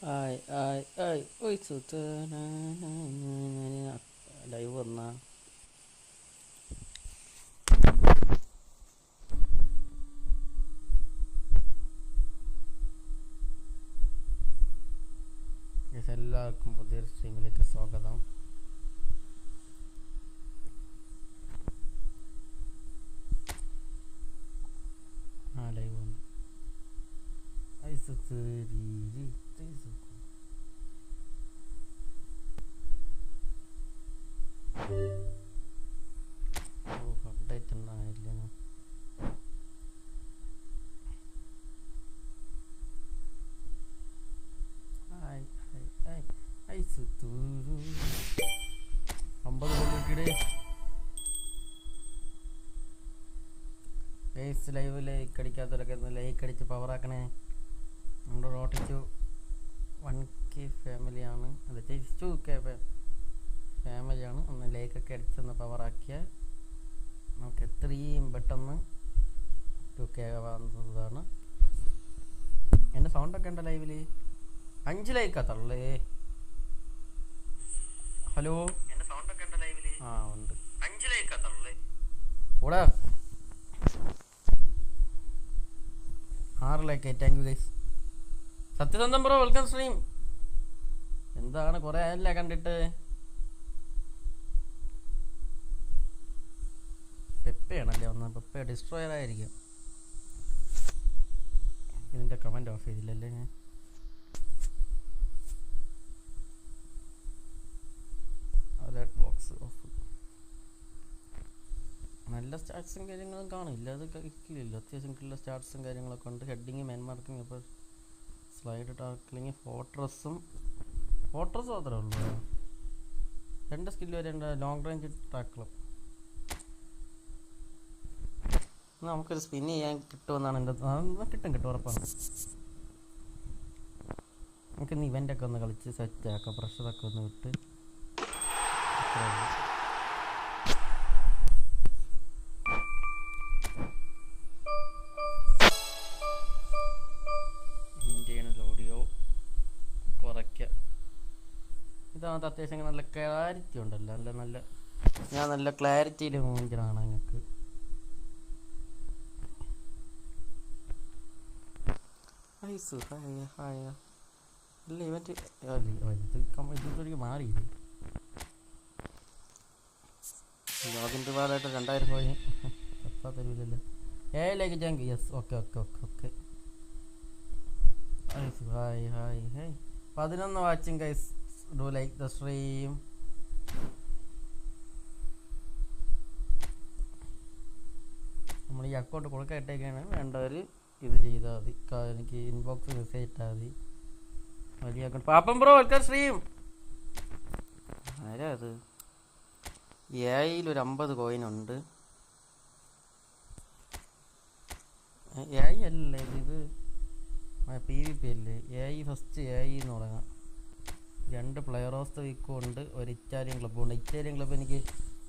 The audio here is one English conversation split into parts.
Ai ai ai oi su live വന്നാ എല്ലാവർക്കും പുതിയൊരു സ്ട്രീമിലേക്ക് സ്വാഗതം. ലൈവ് വന്നു. അപ്ഡേറ്റ് ഒന്നും ആയില്ല. അമ്പത് കൊണ്ടിട്ടേ ഫേസ് ലൈവ് ലൈക്ക് അടിക്കാത്തവരൊക്കെ ലൈക്ക് അടിച്ച് പവറാക്കണേ. നമ്മുടെ റോട്ടിച്ചു 1K ഫാമിലിയാണ്, അല്ല 2K ഫാമിലിയാണ്. ഒന്ന് ലൈക്കൊക്കെ അടിച്ചൊന്ന് പവറാക്കിയാൽ നമുക്ക് എത്രയും പെട്ടെന്ന് 2K ആവുന്നതാണ്. എൻ്റെ സൗണ്ടൊക്കെ ഉണ്ടോ ലൈവിൽ? 5 ലൈക്കാത്തുള്ളേ. ഹലോ, എൻ്റെ സൗണ്ടൊക്കെ ഉണ്ടോ ലൈവിൽ? ഉണ്ട്. 5 ലൈക്കാത്തുള്ളേ. കൂടെ 6 ലൈക്ക്. Thank you guys. സത്യസന്ധം ബ്രോ, വെൽക്കം സ്ട്രീം. എന്താണ് കുറേ ആയല്ലേ കണ്ടിട്ട്? പെപ്പയാണല്ലേ വന്നത്. പെപ്പ ഡിസ്ട്രോയർ ആയിരിക്കും. ഇതിൻ്റെ കമൻറ്റ് ഓഫ് ചെയ്തില്ലല്ലേ ഞാൻ? Alert box of. നല്ല സ്റ്റാറ്റ്സും കാര്യങ്ങളും കാണില്ല, അത് കഴിക്കില്ല. അത്യാവശ്യം നല്ല സ്റ്റാറ്റ്സും കാര്യങ്ങളൊക്കെ ഉണ്ട്. ഹെഡിങ്, മെൻ മാർക്കിങ്, ഇപ്പോൾ സ്ലൈഡ് ടാക്ലിങ്, ഫോർട്രസ്സും മാത്രമേ ഉള്ളൂ. 2 സ്കില്ല് വരെ ഉണ്ട്. ലോങ് റേഞ്ച് ടാക്കളും. നമുക്കൊരു സ്പിൻ ചെയ്യാൻ കിട്ടുമെന്നാണ് എൻ്റെ. കിട്ടും ഉറപ്പാണ്. നമുക്കിന്ന് ഇവൻ്റൊക്കെ ഒന്ന് കളിച്ച് സെറ്റാക്കാം. പ്രഷറൊക്കെ ഒന്ന് വിട്ട് ഇന്ത്യൻ ഓഡിയോ കുറയ്ക്കുക. ഇതാകത്ത് അത്യാവശ്യം നല്ല ക്ലാരിറ്റി ഉണ്ടല്ലോ. ഞാൻ നല്ല ക്ലാരിറ്റിയിൽ മൂഞ്ചാണ് നിങ്ങൾക്ക്. അല്ല ഇവറ്റ് ഇതൊരിക്കൽ മാറിയില്ലേ? ലോഗിൻ്റെ ഭാഗമായിട്ട് 2000 പോയി എത്താ തരൂലല്ലോ. ഏലേക്ക് ജങ്ക്. Yes, okay. 11 watching guys. Do like the stream. നമ്മൾ ഈ അക്കൗണ്ട് കൊടുക്കായിട്ടേക്കാണ്. വേണ്ടവർ ഇത് ചെയ്താൽ മതി. എനിക്ക് ഇൻബോക്സ് മെസ്സേജ് ഇട്ടാൽ മതി. വലിയ അക്കൗണ്ട്. പാപ്പം ബ്രോ, വെൽക്കം സ്ട്രീം. ആരാ അത്? ഒരു 50 കോയിനുണ്ട്. അല്ലേ ഇത്? PvP അല്ലേ? ഫസ്റ്റ് എന്ന് തുടങ്ങാം. 2 പ്ലെയർ ഓഫ് ദ വീക്കും ഉണ്ട്. ഒരു ഇറ്റാലിയൻ ക്ലബ്ബും ഉണ്ട്. ഇറ്റാലിയൻ ക്ലബ്ബ് എനിക്ക്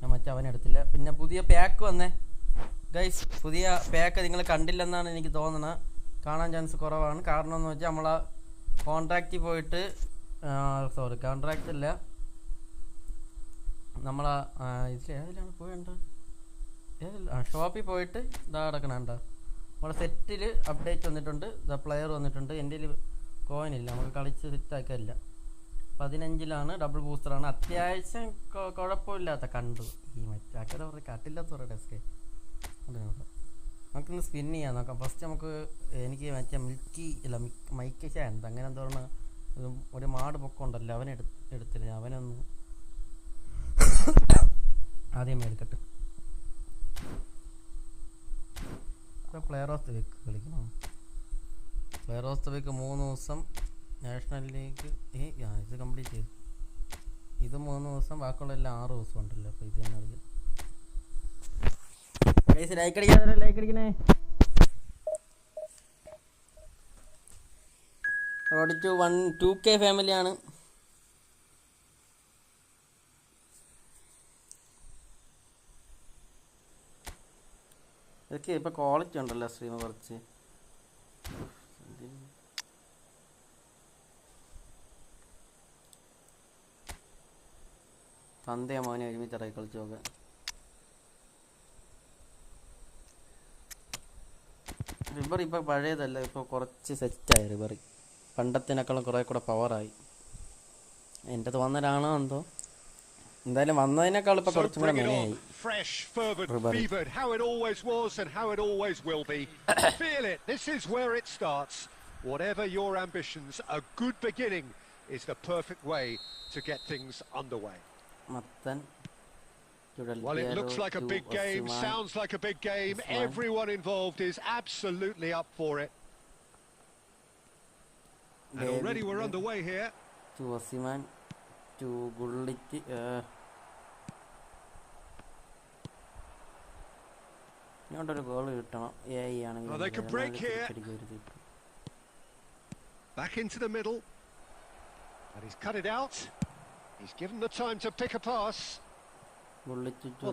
ഞാൻ അവനെടുത്തില്ല. പിന്നെ പുതിയ പാക്ക് വന്നേ ഗൈസ്. പുതിയ പാക്ക് നിങ്ങൾ കണ്ടില്ലെന്നാണ് എനിക്ക് തോന്നുന്നത്. കാണാൻ ചാൻസ് കുറവാണ്. കാരണം എന്ന് വെച്ചാൽ നമ്മളെ കോൺട്രാക്റ്റിൽ പോയിട്ട് കോൺട്രാക്റ്റ് അല്ല, നമ്മളെ ഏതിലാണ് പോയണ്ട? ഷോപ്പിൽ പോയിട്ട് ഇതാ കിടക്കണണ്ട. നമ്മളെ സെറ്റിൽ അപ്ഡേറ്റ് വന്നിട്ടുണ്ട്. പ്ലെയർ വന്നിട്ടുണ്ട്. എൻ്റെ കോയിനില്ല, നമുക്ക് കളിച്ച് സെറ്റാക്കില്ല. 15-ലാണ്. ഡബിൾ ബൂസ്റ്ററാണ്. അത്യാവശ്യം കുഴപ്പമില്ലാത്ത കണ്ടു. ഈ മറ്റാക്കത കാട്ടില്ലാത്ത കുറേ ഡെസ്ക് അതിനോട് നമുക്കിന്ന് സ്പിൻ ചെയ്യാൻ നോക്കാം. ഫസ്റ്റ് നമുക്ക് എനിക്ക് മൈക്ക് ഷാൻഡ് അങ്ങനെ എന്തോ ഒരു മാട് പൊക്കമുണ്ടല്ലോ, എടുത്തില്ല. അവനൊന്ന് ആദ്യമേ എടുക്കട്ടെ. പ്ലെയർ ഓഫ് ദ വീക്ക് കളിക്കണം. പ്ലെയർ ഓഫ് ദ വീക്ക് 3 ദിവസം. നാഷണൽ ലീഗ് ഇത് കംപ്ലീറ്റ് ചെയ്തു. ഇത് 3 ദിവസം. ബാക്കിയുള്ള എല്ലാം 6 ദിവസം ഉണ്ടല്ലോ. അപ്പോൾ ഇത് തന്നെ കളിക്കും. ലൈക്ക് അടിക്കണേ. റോഡ് ടു 2K ഫാമിലിയാണ്. ഇതൊക്കെ ഇപ്പോൾ ക്വാളിറ്റി ഉണ്ടല്ലോ സ്ട്രീം കുറച്ച്. തന്തയെ മോനെ ഒരുമിച്ചിറക്കി കളിച്ച് നോക്കാം. റിബർ ഇപ്പോൾ പഴയതല്ല, ഇപ്പോൾ കുറച്ച് സെറ്റായി റിബർ. പണ്ടത്തിനേക്കാളും കുറേ കൂടെ പവറായി. എൻ്റെ തോന്നലാണോ എന്തോ, എന്തായാലും വന്നതിനേക്കാൾ ഇപ്പോൾ കുറച്ചും കൂടെ മെനയായി. Whatever your ambitions, a good beginning is the perfect way to get things underway. Well, it looks like a big game, sounds like a big game. Everyone involved is absolutely up for it. And already we're underway here. To Osiman, to Gullit. Not a goal. Oh, they could break here. Back into the middle. And he's cut it out. He's given the time to pick a pass. Well,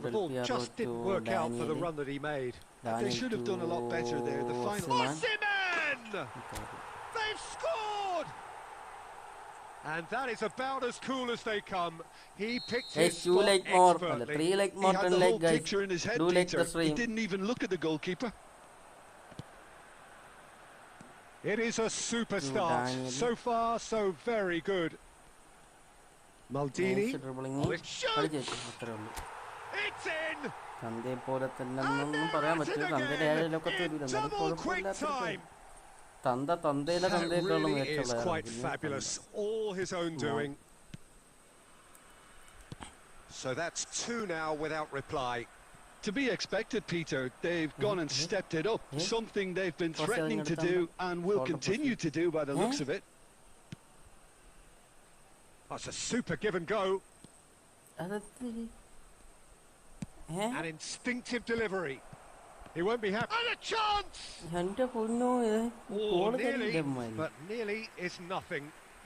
the ball just didn't work out for the run that he made. They should have done a lot better there. The final. Osimhen! They've scored! And that is about as cool as they come. He picked his spot expertly. 3 like more, 10 like guys. Picture in his head, Do like the stream. He didn't even look at the goalkeeper. It is a super start. So far, so very good. Maldini. It's in! And double quick time! That really is quite fabulous. All his own doing. So that's 2 now without reply. To be expected, Peter. They've gone and stepped it up. Something they've been threatening to do and will continue to do by the looks of it. That's a super give and go. An instinctive delivery. He won't be happy. And a chance! Oh, nearly, but nearly is nothing.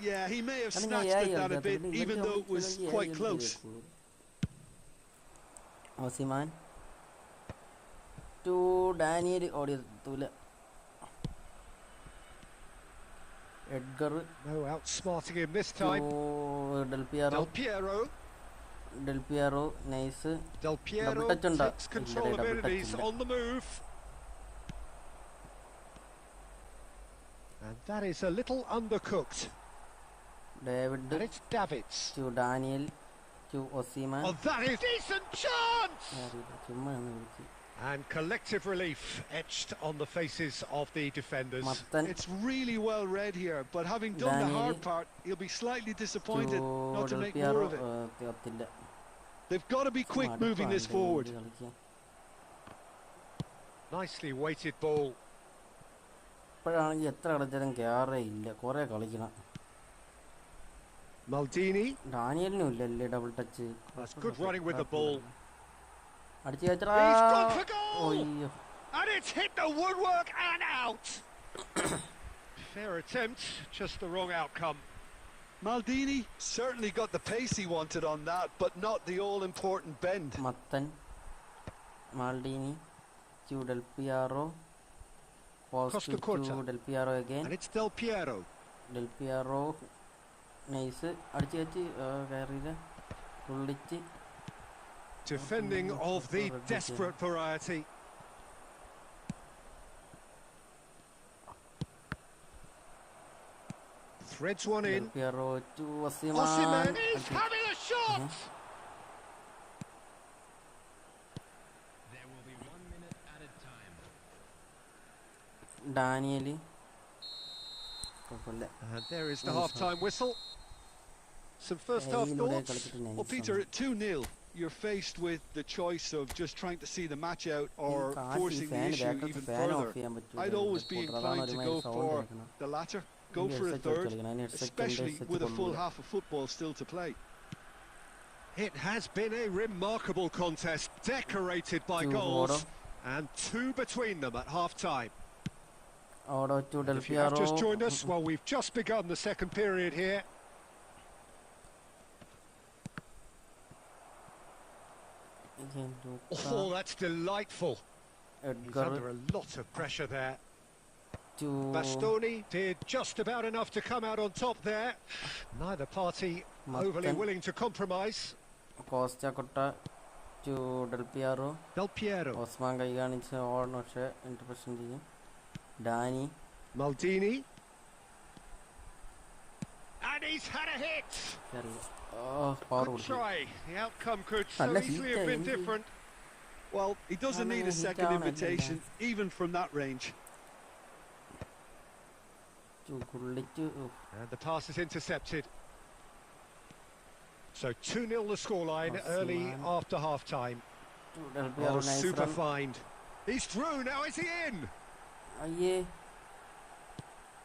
Yeah, he may have snatched at that a bit, even though it was quite close. Osiman. To Daniel audio tula. Edgar. No outsmarting him this time. Del Piero. Del Piero, nice. Del Piero takes control of it. He's on the move. And that is a little undercooked. David. And it's Davids. To Daniel. To Osiman. Oh, that is decent chance! And collective relief etched on the faces of the defenders. It's really well read here, but having done the hard part, he'll be slightly disappointed not to make more of it. They've got to be quick moving this forward. Nicely weighted ball. Maldini. Double touch. That's good running with the ball. He's gone for goal! And it's hit the woodwork and out! Fair attempt, just the wrong outcome. Maldini certainly got the pace he wanted on that, but not the all-important bend. Maldini to Del Piero. Costa to Del Piero again. And it's Del Piero. Del Piero. Nice. Defending of the desperate variety. Threads one in. Osimhen is having a shot! There will be 1 minute added time. Daniel. And there is the half-time whistle. Some first half thoughts? Well, Peter, at 2-0, you're faced with the choice of just trying to see the match out or forcing the issue even further. I'd always be inclined to go for the latter. Go for a third, especially with a full half of football still to play. It has been a remarkable contest, decorated by goals, and 2 between them at half-time. If you have just joined us, well, we've just begun the second period here. Oh, that's delightful. He's under a lot of pressure there. Bastoni did just about enough to come out on top there. Neither party overly willing to compromise. Costa Cotta to Del Piero. Osman Gaiganic or not interpretation. Danny. Maldini. And he's had a hit. Oh, powerful. Good try. The outcome could so easily have been different. Well, he doesn't need a second invitation, even from that range. And the pass is intercepted. So 2-0 the scoreline early after half-time. Oh, super find. He's through, now is he in? Yeah.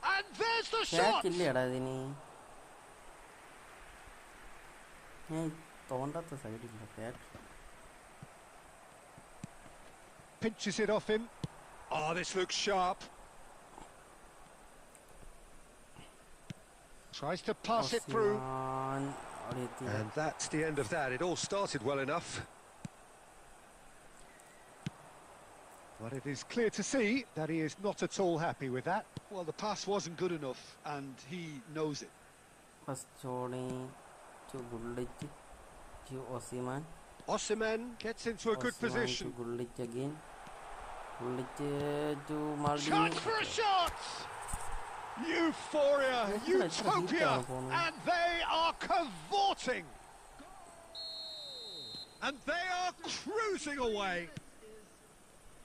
And there's the shot! Pinches it off him. Oh, this looks sharp. Tries to pass it through. And that's the end of that. It all started well enough. But it is clear to see that he is not at all happy with that. Well, the pass wasn't good enough, and he knows it. Osimhen gets into a good position. Chance for a shot! Euphoria, utopia, and they are cavorting. And they are cruising away.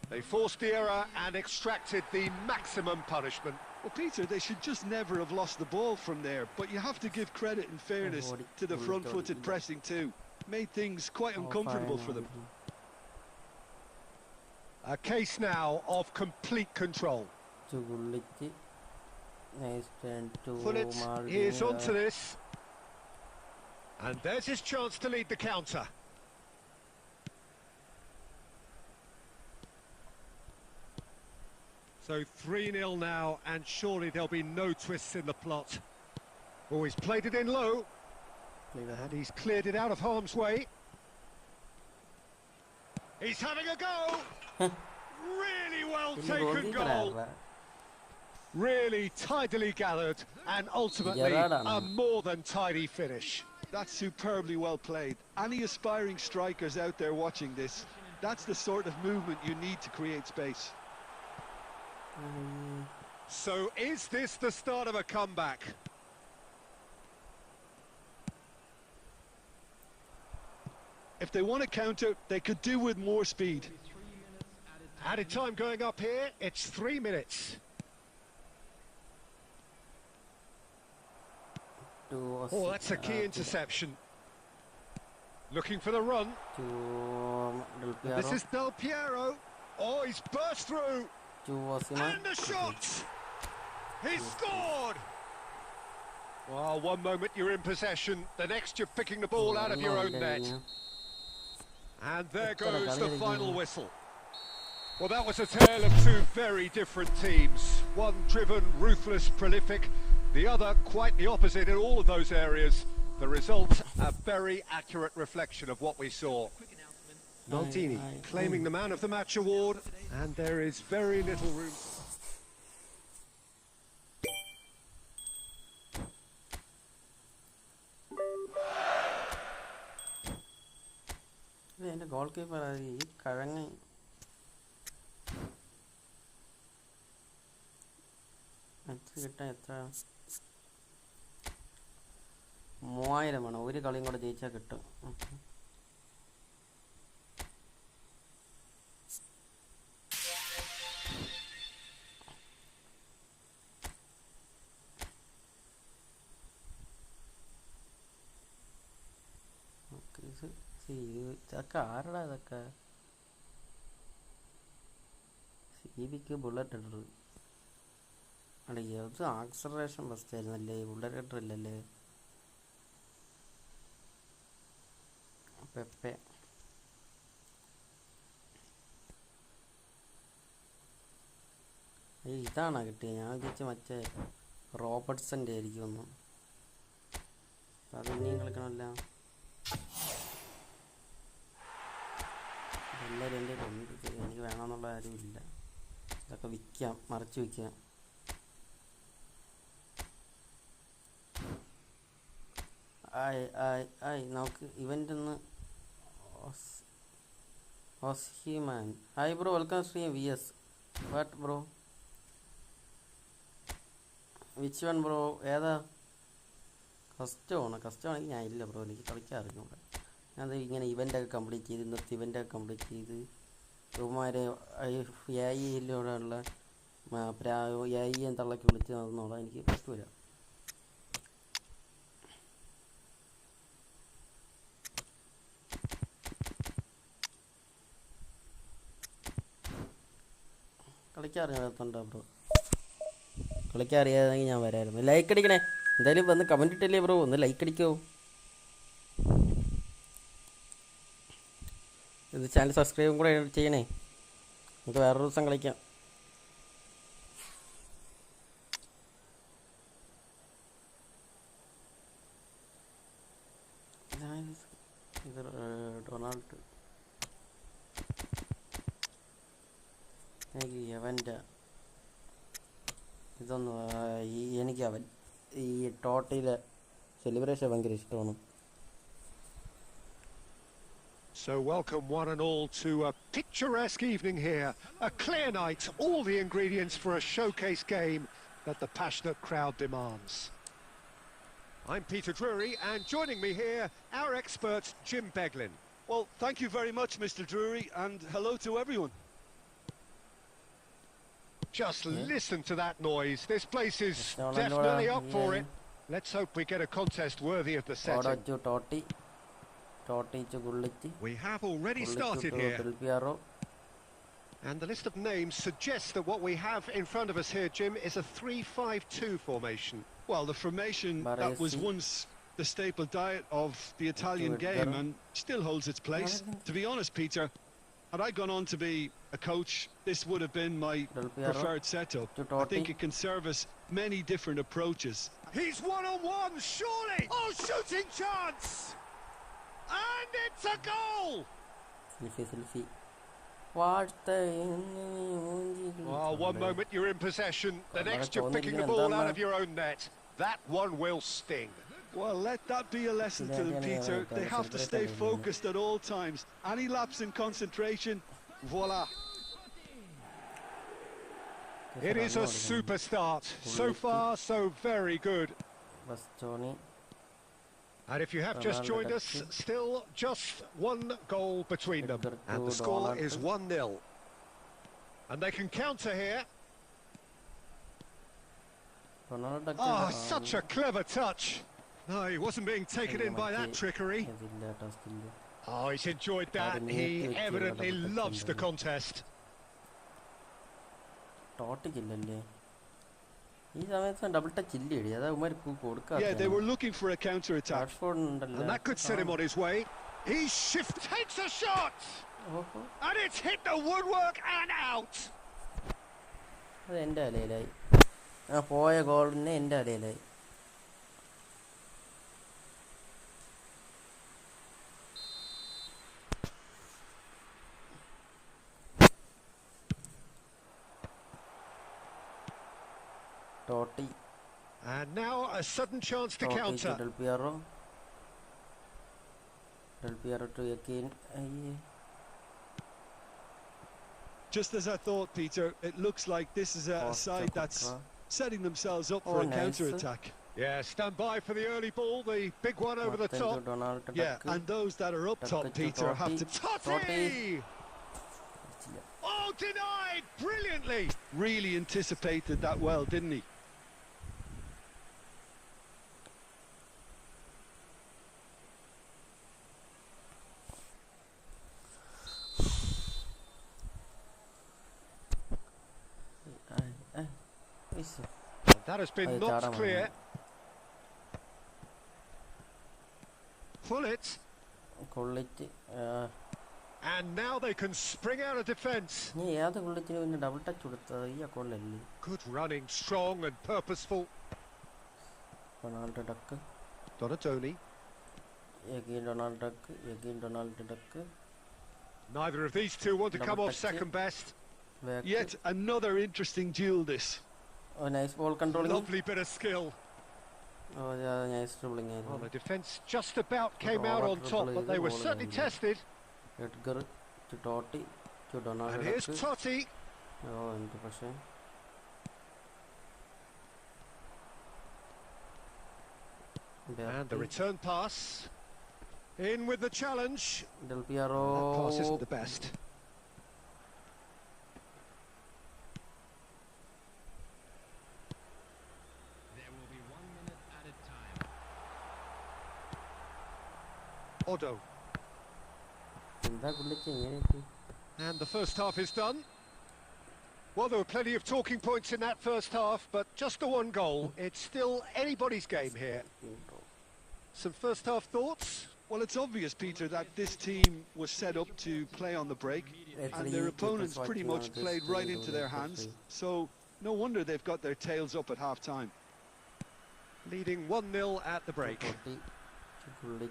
They forced the error and extracted the maximum punishment. Well, Peter, they should just never have lost the ball from there, but you have to give credit and fairness to the front-footed pressing too. Made things quite uncomfortable for them. A case now of complete control. Pullet is onto this. And there's his chance to lead the counter. So 3-0 now, and surely there'll be no twists in the plot. Oh, he's played it in low. And he's cleared it out of harm's way. He's having a go. Really well taken goal. Really tidily gathered, and ultimately a more than tidy finish. That's superbly well played. Any aspiring strikers out there watching this, that's the sort of movement you need to create space. So is this the start of a comeback? If they want to counter, they could do with more speed. Added time going up here, it's 3 minutes. Oh, that's a key interception. Looking for the run. This is Del Piero. Oh, he's burst through. And the shot! He scored! Well, one moment you're in possession, the next you're picking the ball out of your own net. And there goes the final whistle. Well, that was a tale of two very different teams. One driven, ruthless, prolific. The other quite the opposite in all of those areas. The result, a very accurate reflection of what we saw. Maldini claiming the Man of the Match award, and there is very little room. Goalkeeper, മൂവായിരമാണ് ഒരു കളിയും കൂടെ ജയിച്ചാൽ കിട്ടും. ഇതൊക്കെ ആരടാ ഇതൊക്കെ? സിബിക്ക് bullet ഇട്ടത് അല്ല, ഇത് ആക്സലറേഷൻ ഫസ്റ്റ് ആയിരുന്നല്ലേ, ബുള്ളറ്റ് ഇട്ടില്ലല്ലേ. പെപ്പെ ഇതാണോ കിട്ടിയത്? ഞാൻ വിചാരിച്ച മറ്റേ റോബർട്ട്സൻ്റെ ആയിരിക്കുമെന്ന്. അത് ഇനിയും കളിക്കണമല്ല. എല്ലാവരും എൻ്റെ കൊണ്ട് എനിക്ക് വേണമെന്നുള്ള കാര്യമില്ല. ഇതൊക്കെ വിൽക്കാം, മറിച്ച് വിൽക്കാം. നമുക്ക് ഇവൻ്റ് ഒന്ന് man. Hi bro, welcome stream VS. What bro? Which one bro? ഏതാ? കസ്റ്റം ആണെങ്കിൽ ഞാൻ ഇല്ല ബ്രോ, എനിക്ക് കളിക്കാറില്ല. ഞാൻ ഇങ്ങനെ ഇവൻ്റൊക്കെ കംപ്ലീറ്റ് ചെയ്ത് ഇന്നത്തെ ഇവൻ്റൊക്കെ കംപ്ലീറ്റ് ചെയ്ത് ഇവന്മാരെ യിലൂടെയുള്ള തള്ളക്കി വിളിച്ച് നടന്നോളാം, എനിക്ക് പറ്റൂല. കളിക്കാറിയാത്തുണ്ടോ ബ്രോ? കളിക്കാറിയാതെങ്കിൽ ഞാൻ വരായിരുന്നു. ലൈക്ക് അടിക്കണേ, എന്തായാലും വന്ന് കമൻറ്റ് ഇട്ടല്ലേ ബ്രോ, ഒന്ന് ലൈക്ക് അടിക്കോ. ഇത് ചാനൽ സബ്സ്ക്രൈബും കൂടെ ചെയ്യണേ, നമുക്ക് വേറൊരു ദിവസം കളിക്കാം. ഇത് ഡൊണാൾഡ്, എനിക്ക് അവൻ്റെ ഇതൊന്നും എനിക്ക് അവൻ ഈ ടോട്ടയിലെ സെലിബ്രേഷൻ ഭയങ്കര ഇഷ്ടമാണ്. So welcome one and all to a picturesque evening here. A clear night, all the ingredients for a showcase game that the passionate crowd demands. I'm Peter Drury, and joining me here, our expert Jim Beglin. Well, thank you very much, Mr. Drury, and hello to everyone. Just listen to that noise. This place is definitely up for it. Let's hope we get a contest worthy of the setting. We have already started here. And the list of names suggests that what we have in front of us here, Jim, is a 3-5-2 formation. Well, the formation that was once the staple diet of the Italian game and still holds its place. To be honest, Peter, had I gone on to be a coach, this would have been my preferred setup. I think it can service many different approaches. He's one-on-one, surely! Oh, shooting chance! And it's a goal! Selfie. Oh, one moment you're in possession, the next you're picking the ball out of your own net. That one will sting. Well, let that be a lesson to them, Peter. They have to stay focused at all times. Any lapse in concentration, voila. It is a super start. So far, so very good. And if you have just joined us, still just one goal between them. And the score is 1-0. And they can counter here. Oh, such a clever touch. No, he wasn't being taken in by that trickery. Oh, he's enjoyed that. He evidently loves the contest. Yeah, they were looking for a counter-attack. And that could set him on his way. He takes a shot! And it's hit the woodwork and out! പോയ ഗോളിനെ എൻ്റെ അലയിലായി. Totti. And now a sudden chance to counter. Del Piero to again. Just as I thought, Peter, it looks like this is a side that's setting themselves up for a counter-attack. Yeah, stand by for the early ball, the big one over the top. Yeah, and those that are up top, Peter, have to... Totti! Oh, denied brilliantly! Really anticipated that well, didn't he? That has been knocked clear. Pull it. And now they can spring out of defence. Good running, strong and purposeful. Donatoni. Neither of these two want to come off second best. Yet another interesting duel this. Oh, nice ball controlling. Lovely bit of skill. Oh, yeah, nice dribbling. Well, the defence just about came out on top, but they were certainly tested. Edgar to Totti to Donald. And here's Totti. Oh, into Pasha. And the return pass. In with the challenge. Del Piero. That pass isn't the best. There will be 1 minute at a time. Odo. And the first half is done. Well, there were plenty of talking points in that first half, but just the one goal. It's still anybody's game here. Some first half thoughts? Well, it's obvious, Peter, that this team was set up to play on the break, and their opponents pretty much played right into their hands, so no wonder they've got their tails up at half-time. Leading 1-0 at the break. And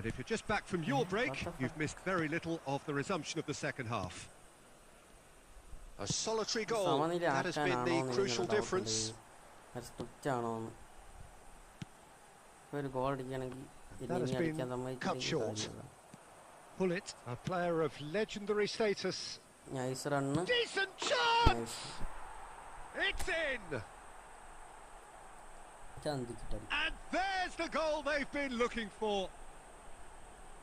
if you're just back from your break, you've missed very little of the resumption of the second half. A solitary goal, that has been the crucial difference. That has been cut short. Pullet, a player of legendary status. Decent chance! It's in! And there's the goal they've been looking for.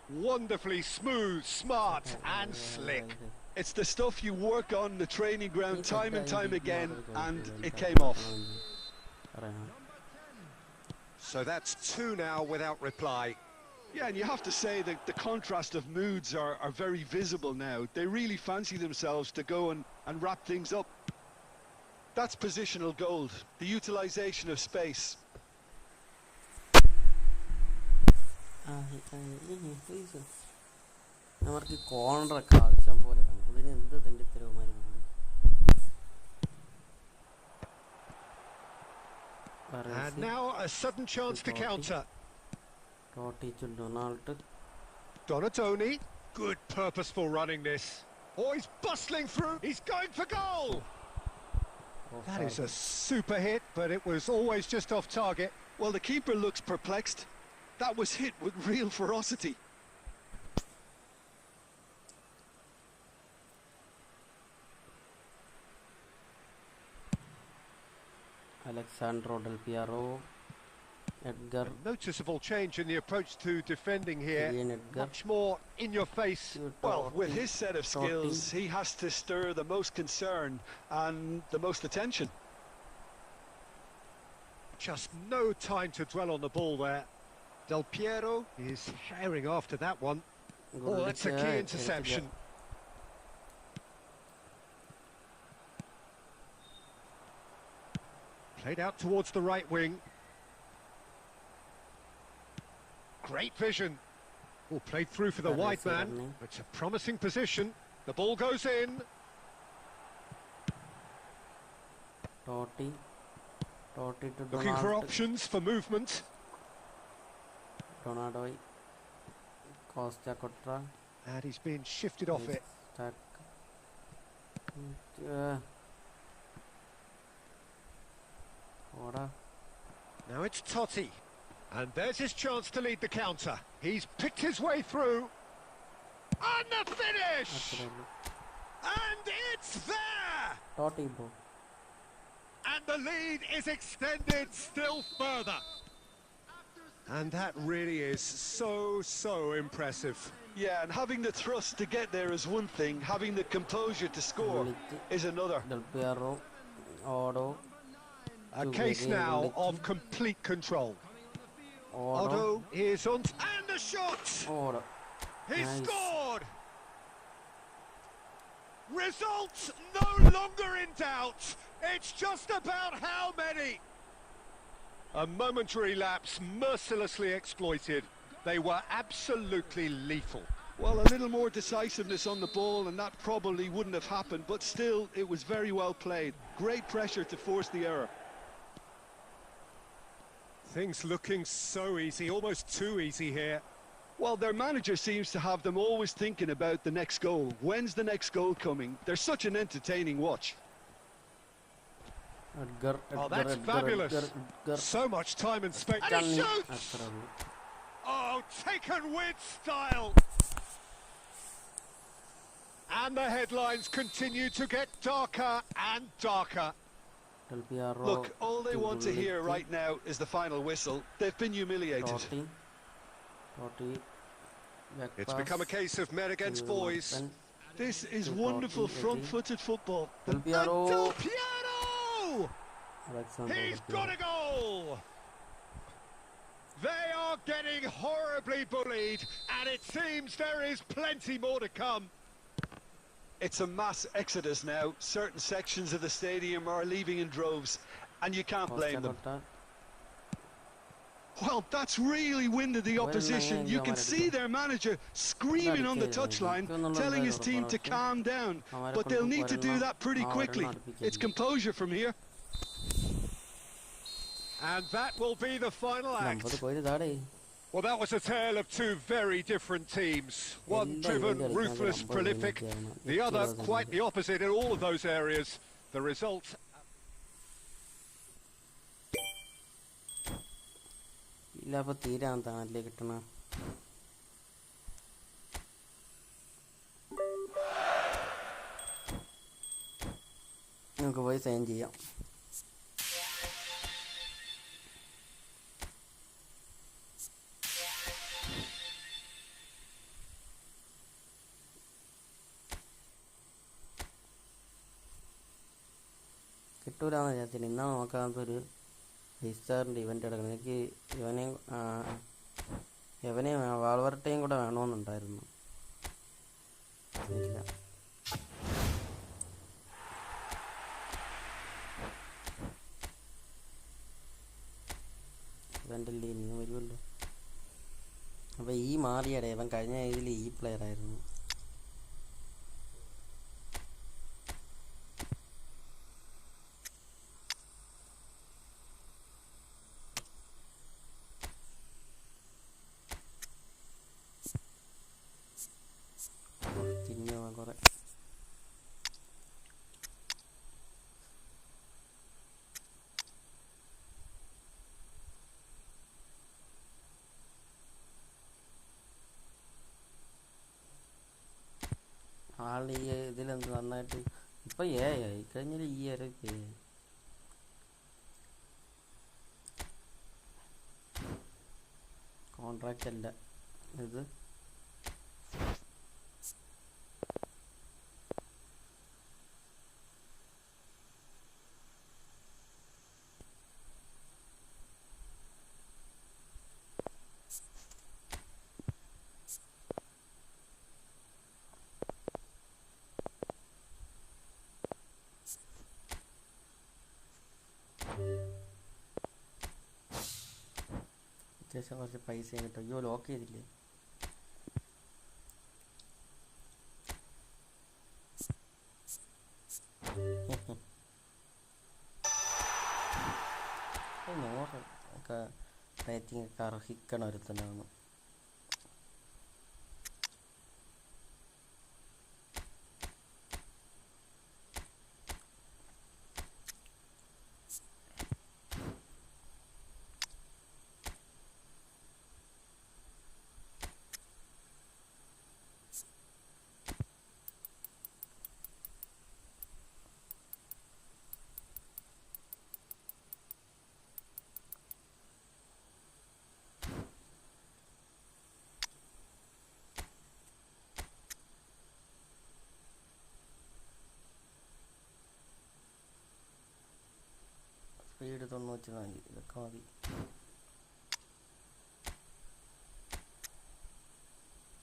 Wonderfully smooth, smart and slick. It's the stuff you work on the training ground time and time again, and it came off. So that's 2 now without reply. Yeah, and you have to say that the contrast of moods are very visible now. They really fancy themselves to go and wrap things up. That's positional gold, the utilisation of space. And now a sudden chance to counter. Donatoni, good purposeful running this. Oh, he's bustling through, he's going for goal! That is a super hit, but it was always just off target. Well, the keeper looks perplexed. That was hit with real ferocity. Alexandro Del Piero, Edgar. A noticeable change in the approach to defending here. Edgar. Much more in your face. Well, with his set of skills, he has to stir the most concern and the most attention. Just no time to dwell on the ball there. Del Piero is herring after that one. Oh, that's a key interception. Played out towards the right wing. Great vision. Oh, played through for the wide man. It's a promising position. The ball goes in. Totti to Looking for options for movement. Ronaldo, Costa Cotra. And he's being shifted off it. Stuck. Now it's Totti. And there's his chance to lead the counter. He's picked his way through. And the finish! And it's there! Totti, bro. And the lead is extended still further. And that really is so impressive. Yeah, and having the thrust to get there is one thing, having the composure to score is another. Del Piero, Odo. A case now of complete control. Odo is on, and the shot! Odo. He Nice. scored! Results no longer in doubt. It's just about how many. A momentary lapse mercilessly exploited. They were absolutely lethal. Well, a little more decisiveness on the ball and that probably wouldn't have happened, but still it was very well played. Great pressure to force the error. Things looking so easy, almost too easy here. Well, their manager seems to have them always thinking about the next goal. When's the next goal coming? They're such an entertaining watch. Edgar, Oh, that's fabulous. So much time and space. And he shoots! Oh, taken with style. And the headlines continue to get darker and darker. Look, all they want to hear right now is the final whistle. They've been humiliated. It's become a case of men against boys. This is wonderful front-footed football. Del Piero! He's got a goal! They are getting horribly bullied, and it seems there is plenty more to come. It's a mass exodus now. Certain sections of the stadium are leaving in droves, and you can't blame them. Well, that's really winded the opposition. You can see their manager screaming on the touchline, telling his team to calm down. But they'll need to do that pretty quickly. It's composure from here. And that will be the final act. Well, that was a tale of two very different teams. One driven, ruthless, prolific. The other quite the opposite in all of those areas. The result... നമുക്ക് പോയി sign ചെയ്യാം. കിട്ടൂലെന്ന് വിചാരിച്ചില്ല. ഇന്നാണ് നോക്കാത്തൊരു ഹിസ്റ്ററിൻ്റെ event എടുക്കണം. എനിക്ക് ഇവനെയും വാൾവർട്ടയും കൂടെ വേണമെന്നുണ്ടായിരുന്നു. ഇല്ല, ഇവൻ്റെ ഇനിയും വരുമല്ലോ. അപ്പോൾ ഈ മാറിയടെ ഇവൻ കഴിഞ്ഞ ഇതിൽ ഈ പ്ലെയർ ആയിരുന്നു. കുറെ ആളുടെ ഈ ഇതിലെന്ത് നന്നായിട്ട് ഇപ്പം ആയി കഴിഞ്ഞാൽ ഈ ആരൊക്കെ കോൺട്രാക്റ്റ് അല്ല ഇത്. അത്യാവശ്യം കുറച്ച് പൈസയും കിട്ടും. അയ്യോ, ലോക്ക് ചെയ്തില്ലേ? നൂറ് ഒക്കെ റേറ്റിംഗ് ഒക്കെ അർഹിക്കണ ഒരുത്തനാണ്. സ്പീഡ് 94, ഇതൊക്കെ മതി.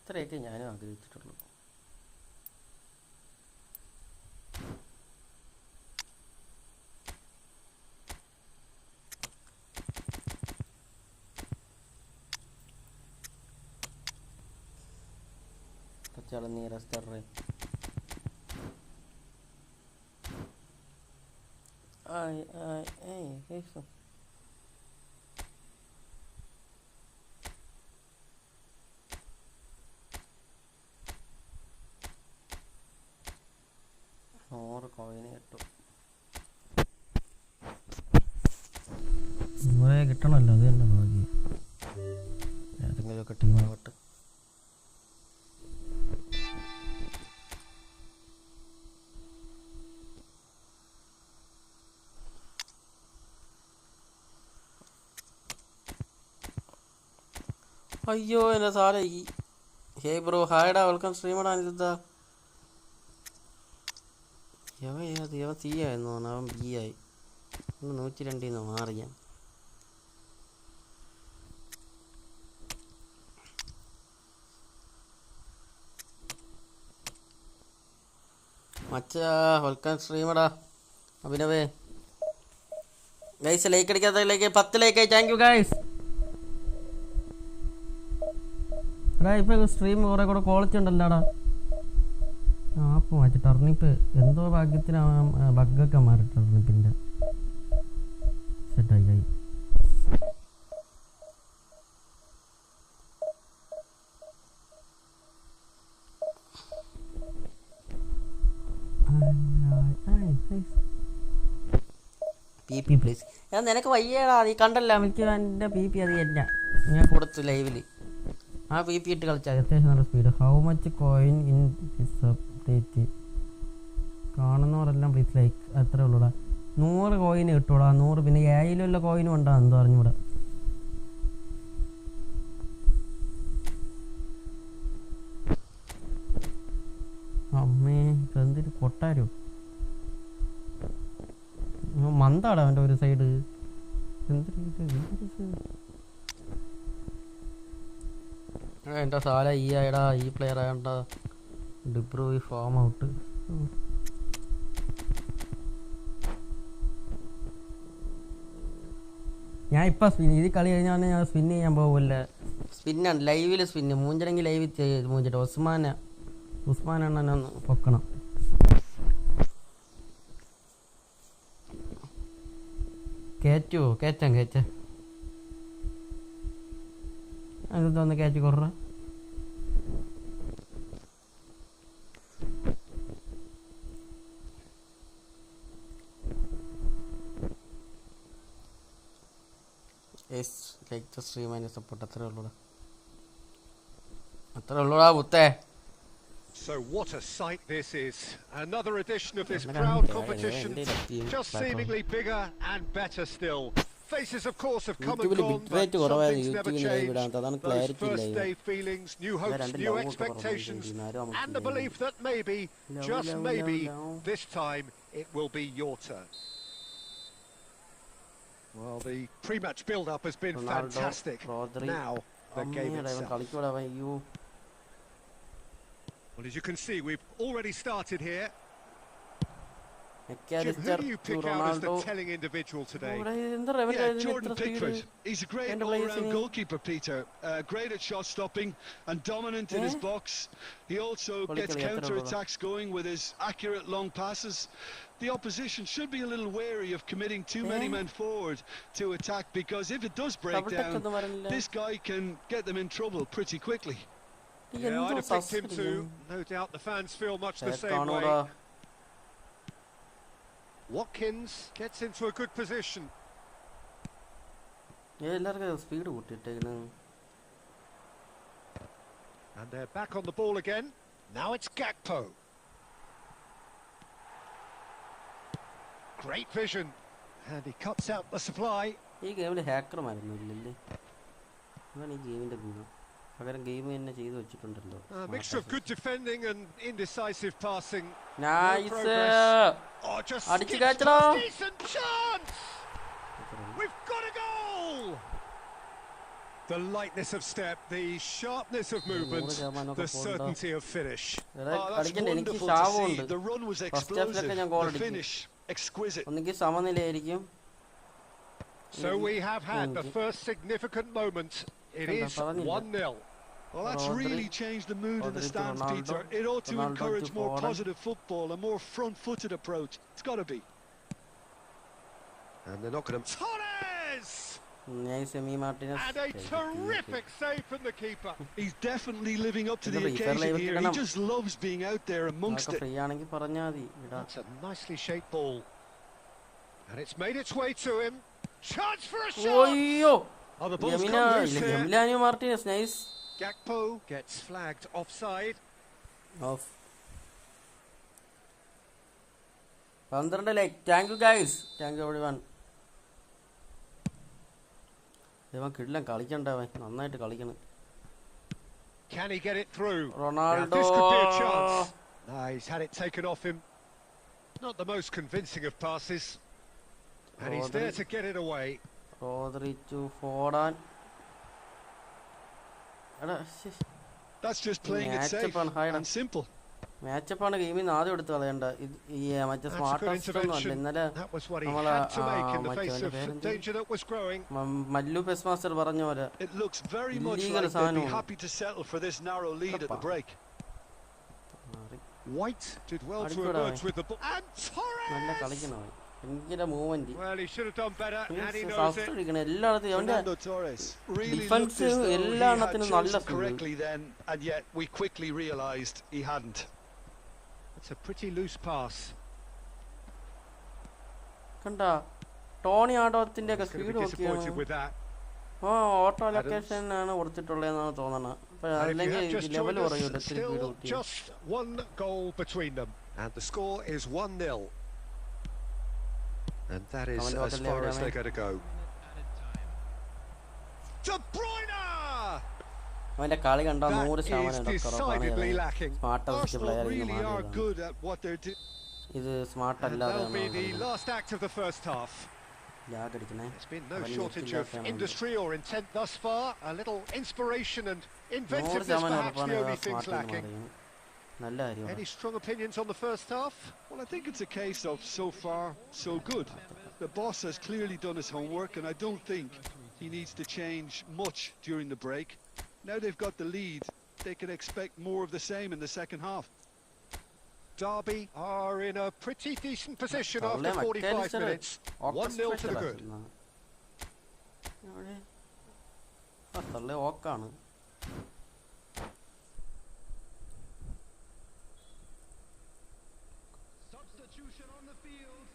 ഇത്രയൊക്കെ ഞാനും ആഗ്രഹിച്ചിട്ടുള്ളൂ. Facciamo nearest array. Eso. More coin it. ഇവരെ കിട്ടണല്ലോ, അത് തന്നെ ഭാഗ്യം. ഏതെങ്കിലുമൊക്കെ ടീമാവട്ടെ. അയ്യോ എൻ്റെ സാറേ ഈ ഹേ ബ്രോ ഹായടാ വെൽക്കം സ്ട്രീമടാ ഇതാ ഇവൻ സി ആയിരുന്നു അവൻ ബി ആയി 102 മാറി ഞാൻ. മച്ചാ വെൽക്കം സ്ട്രീമടാ അഭിനവേ. ഗൈസ് ലൈക്ക് അടിക്കാത്തതിലേക്ക് 10 ലൈക്കായി. Thank you guys. എടാ ഇപ്പം സ്ട്രീം കുറേ കൂടെ ക്വാളിറ്റി ഉണ്ടല്ലോടാ. ആപ്പ് മാറ്റി ടർണിപ്പ് എന്തോ ഭാഗ്യത്തിന് ബഗ്ഗൊക്കെ മാറി ടർണിപ്പിൻ്റെ സെറ്റായി കൈ. P please. നിനക്ക് വയ്യടാ നീ കണ്ടല്ല എനിക്ക് എൻ്റെ പി അത് തന്നെ ഞാൻ കൊടുത്തു ലൈവിൽ. ആ പി ഇട്ട് കളിച്ചാൽ അത്യാവശ്യം നല്ല speed. How much coin in this update കാണുന്നവരെല്ലാം പ്ലീസ് ലൈക്ക്. അത്രേ ഉള്ളൂടാ. 100 കോയിന് കിട്ടൂടാ. 100 പിന്നെ ഏയിലുള്ള കോയിനും ഉണ്ടാ എന്തോ അറിഞ്ഞൂടാ. അമ്മേ എന്തൊരു കൊട്ടാരോ മന്താടാ അവൻ്റെ ഒരു സൈഡ്. എൻ്റെ സാല ഈ ആയടാ ഈ പ്ലെയർ ആയണ്ട ഡിപ്രൂവ് ഫോം ഔട്ട്. ഞാൻ ഇപ്പം സ്പിൻ ഇത് കളി കഴിഞ്ഞാൽ ഞാൻ സ്പിൻ ചെയ്യാൻ പോകില്ല. സ്പിന്നാണ് ലൈവിൽ സ്പിന്ന് മൂഞ്ചണമെങ്കിൽ ലൈവിൽ മൂഞ്ചിട്ട് ഉസ്മാനെണ്ണ പൊക്കണം. കയറ്റാം അതൊന്ന് കയറ്റി കുറ. ലൈക്ക് ദ സ്ട്രീം അതിന് സപ്പോർട്ട് അത്രേ ഉള്ളൂടാ മുത്തേ. So what a sight this is. Another edition of this proud competition, just seemingly bigger and better still. Faces of course have come and gone, but some things never change. Those first day feelings, new hopes, new expectations, and the belief that maybe, just maybe, this time it will be your turn. Well, the pre-match build-up has been fantastic. Now, the game itself. Well, as you can see, we've already started here. Jim, who do you pick out as the telling individual today? Yeah, Jordan Pickford. He's a great all-round goalkeeper, Peter. Great at shot stopping and dominant in his box. He also gets counter-attacks going with his accurate long passes. The opposition should be a little wary of committing too many men forward to attack, because if it does break down, this guy can get them in trouble pretty quickly. Yeah, I'd have picked him too. No doubt the fans feel much the same way. Watkins gets into a good position. And they're back on the ball again. Now it's Gakpo. Great vision. And he cuts out the supply. A mixture of good defending and indecisive passing. Nice. Oh, just decent chance. We've got a goal. The lightness of step, the sharpness of movement, the certainty of finish. Oh, that's wonderful to see. The run was explosive. The finish exquisite. So we have had the first significant moment. It is 1-0. Well, that's really changed the mood in the stands, Peter. It ought to encourage more positive football, a more front-footed approach. It's got to be. And they're not going to... Torres! And a terrific save from the keeper. He's definitely living up to the occasion here. He just loves being out there amongst it. That's a nicely shaped ball. And it's made its way to him. Chance for a shot! Oh, the ball's come loose here. Nice. Gakpo gets flagged offside. Off. 12 like. Thank you guys. Thank you everyone. ഇവൻ കിടിലൻ കളിക്കണ്ടവൻ നന്നായിട്ട് കളിക്കണം. Can he get it through? Ronaldo. Now, this could be a chance. He's had it taken off him. Not the most convincing of passes. And he's there to get it away. Rodri to Foden. That's just playing it safe and simple. Matchup on a game in the other end. Yeah, just smart intervention. That was what he had to make in the face of danger that was growing. It looks very much like they'd be happy to settle for this narrow lead at the break. White did well to emerge with the ball. And Torres! Well, he should have done better, and he knows it. Fernando Torres really looked as though he had chosen correctly then, and yet we quickly realised he hadn't. It's a pretty loose pass. Tony Adolfത്തിന്റെ He's going to be disappointed with that. auto location ആണ് കൊടുത്തിട്ടുള്ളതെന്നാണ് തോന്നുന്നത്. അല്ലെങ്കിൽ level പറയൂല Still just one goal between them, and the score is 1-0. And that is as far as they're going to go. De Bruyne! അവന്റെ കളി കണ്ടാ 100% decidedly lacking. Arsenal really are good at what they're doing. ഇത് smart And അല്ലാതെ that'll be the last act of the first half. There's been no shortage of industry or intent thus far. A little inspiration and inventiveness, perhaps the only things lacking. Any strong opinions on the first half? Well, I think it's a case of so far, so good. The boss has clearly done his homework, and I don't think he needs to change much during the break. Now they've got the lead, they can expect more of the same in the second half. Derby are in a pretty decent position after 45 minutes. 1-0 to the good. Substitution on the field.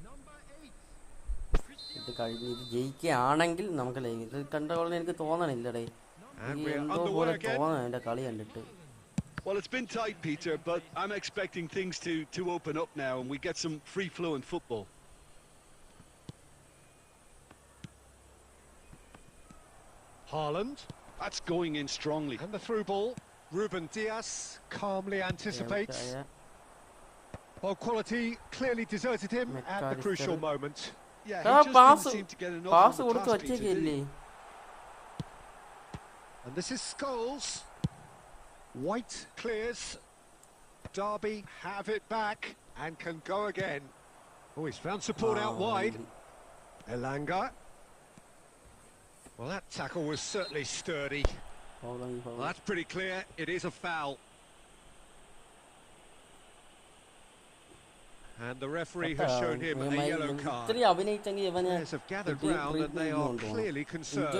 Number 8. ഇത് കഴിഞ്ഞ് ഇത് ജയിക്കുകയാണെങ്കിൽ നമുക്ക് ഇത് കണ്ട പോലെ എനിക്ക് തോന്നണില്ലടേ. എന്തോ പോലെ തോന്നണം എൻ്റെ കളി കണ്ടിട്ട്. Well, it's been tight, Peter, but I'm expecting things to open up now and we get some free-flowing football. Haaland. That's going in strongly. And the through ball. Ruben Dias calmly anticipates. Well, quality clearly deserted him at the crucial moment. Yeah, he just didn't seem to get enough of the pass, Peter. And this is Scholes. White clears. Derby have it back and can go again. Oh, he's found support out wide. Elanga. Well, that tackle was certainly sturdy. Well, that's pretty clear. It is a foul. And the referee has shown him a yellow card. Players have gathered round and they are clearly concerned.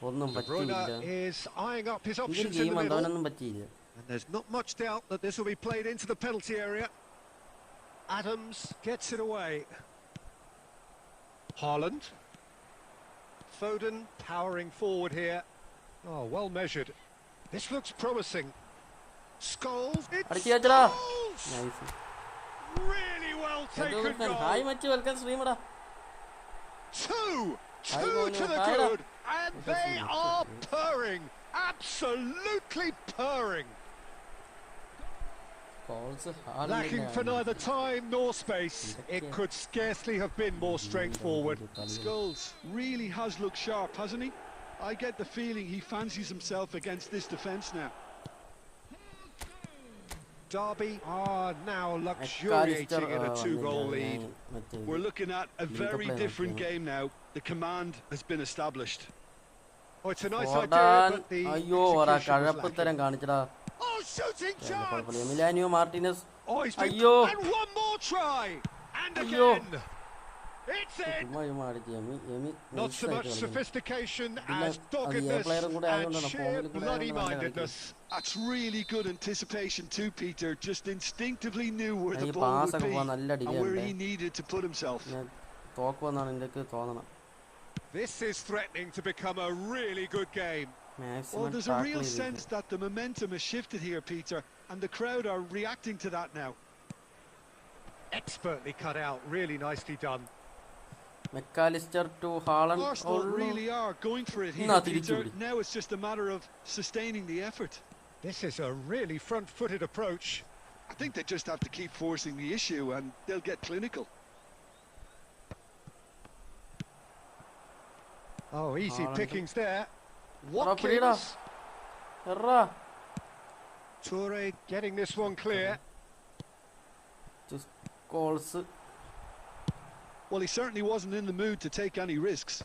De Bruyne is eyeing up his options in the middle. And there's not much doubt that this will be played into the penalty area. Adams gets it away. Haaland. Foden powering forward here. Oh, well measured. This looks promising. Scholes. It's Scholes! Really well taken goal. Two to the good. And they are purring. Absolutely purring. Lacking for neither time nor space. It could scarcely have been more straightforward. Scholes really has looked sharp, hasn't he? I get the feeling he fancies himself against this defence now. Derby are now luxuriating in a 2-goal lead. We're looking at a very different game now. The command has been established. Oh, it's a nice idea, but the execution was lacking. Oh, shooting chance! Oh, he's been... And one more try! And again! It's in! Not so much sophistication as doggedness and sheer bloody-mindedness. That's really good anticipation too, Peter. Just instinctively knew where the ball would be and where he needed to put himself. This is threatening to become a really good game. Well, there's a real sense that the momentum has shifted here, Peter, and the crowd are reacting to that now. Expertly cut out, really nicely done. McAllister to Haaland. Arsenal really are going for it here, Peter. Now it's just a matter of sustaining the effort. This is a really front-footed approach. I think they just have to keep forcing the issue and they'll get clinical. Oh, easy pickings there. Watkins. Toure getting this one clear. Just calls. Well, he certainly wasn't in the mood to take any risks.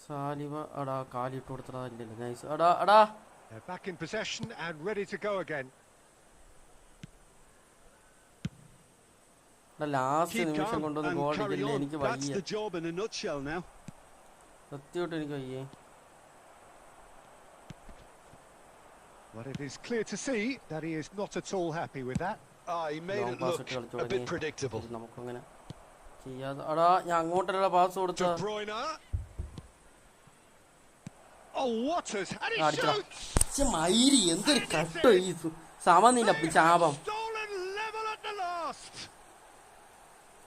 Saliba, nice. They're back in possession and ready to go again. Last Keep calm and carry on. That's the job in a nutshell now. But it is clear to see that he is not at all happy with that. He made it look a bit predictable. De Bruyne. Oh, Waters, and he shoots! Stolen level at the last.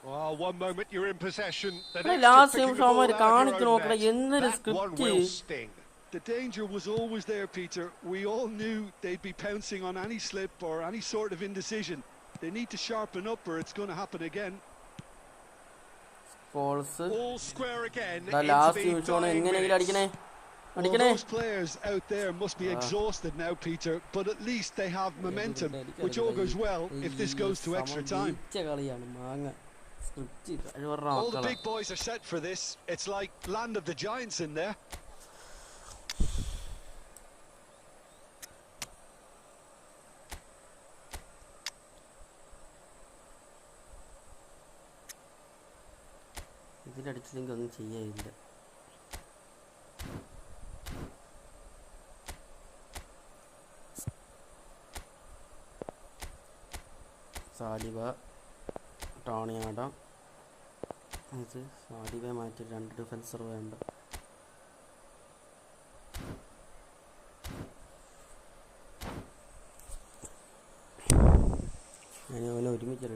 Well, one moment you're in possession, the next last you're picking the ball out of your own net. That one will sting. The danger was always there, Peter. We all knew they'd be pouncing on any slip or any sort of indecision. They need to sharpen up or it's going to happen again. All square again. Well, those players out there must be exhausted now, Peter, but at least they have momentum, which augurs well if this goes to extra time. All the big boys are set for this. It's like land of the giants in there. Saliba, Tonyada. Saliba might run defense around. I know to meet your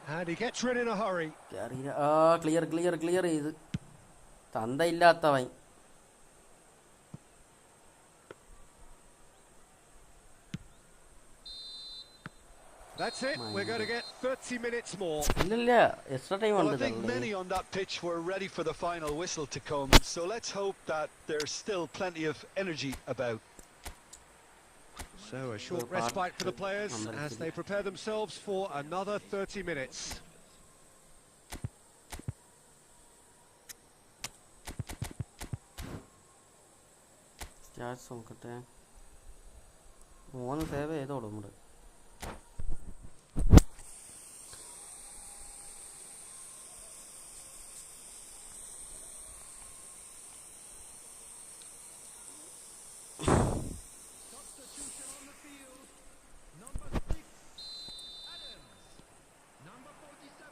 And he gets rid in a hurry. Clear is Tanda illattavai. That's it. We're going to get 30 minutes more. Extra time. Well, I think many on that pitch were ready for the final whistle to come. So let's hope that there's still plenty of energy about. So a short respite for the players as they prepare themselves for another 30 minutes.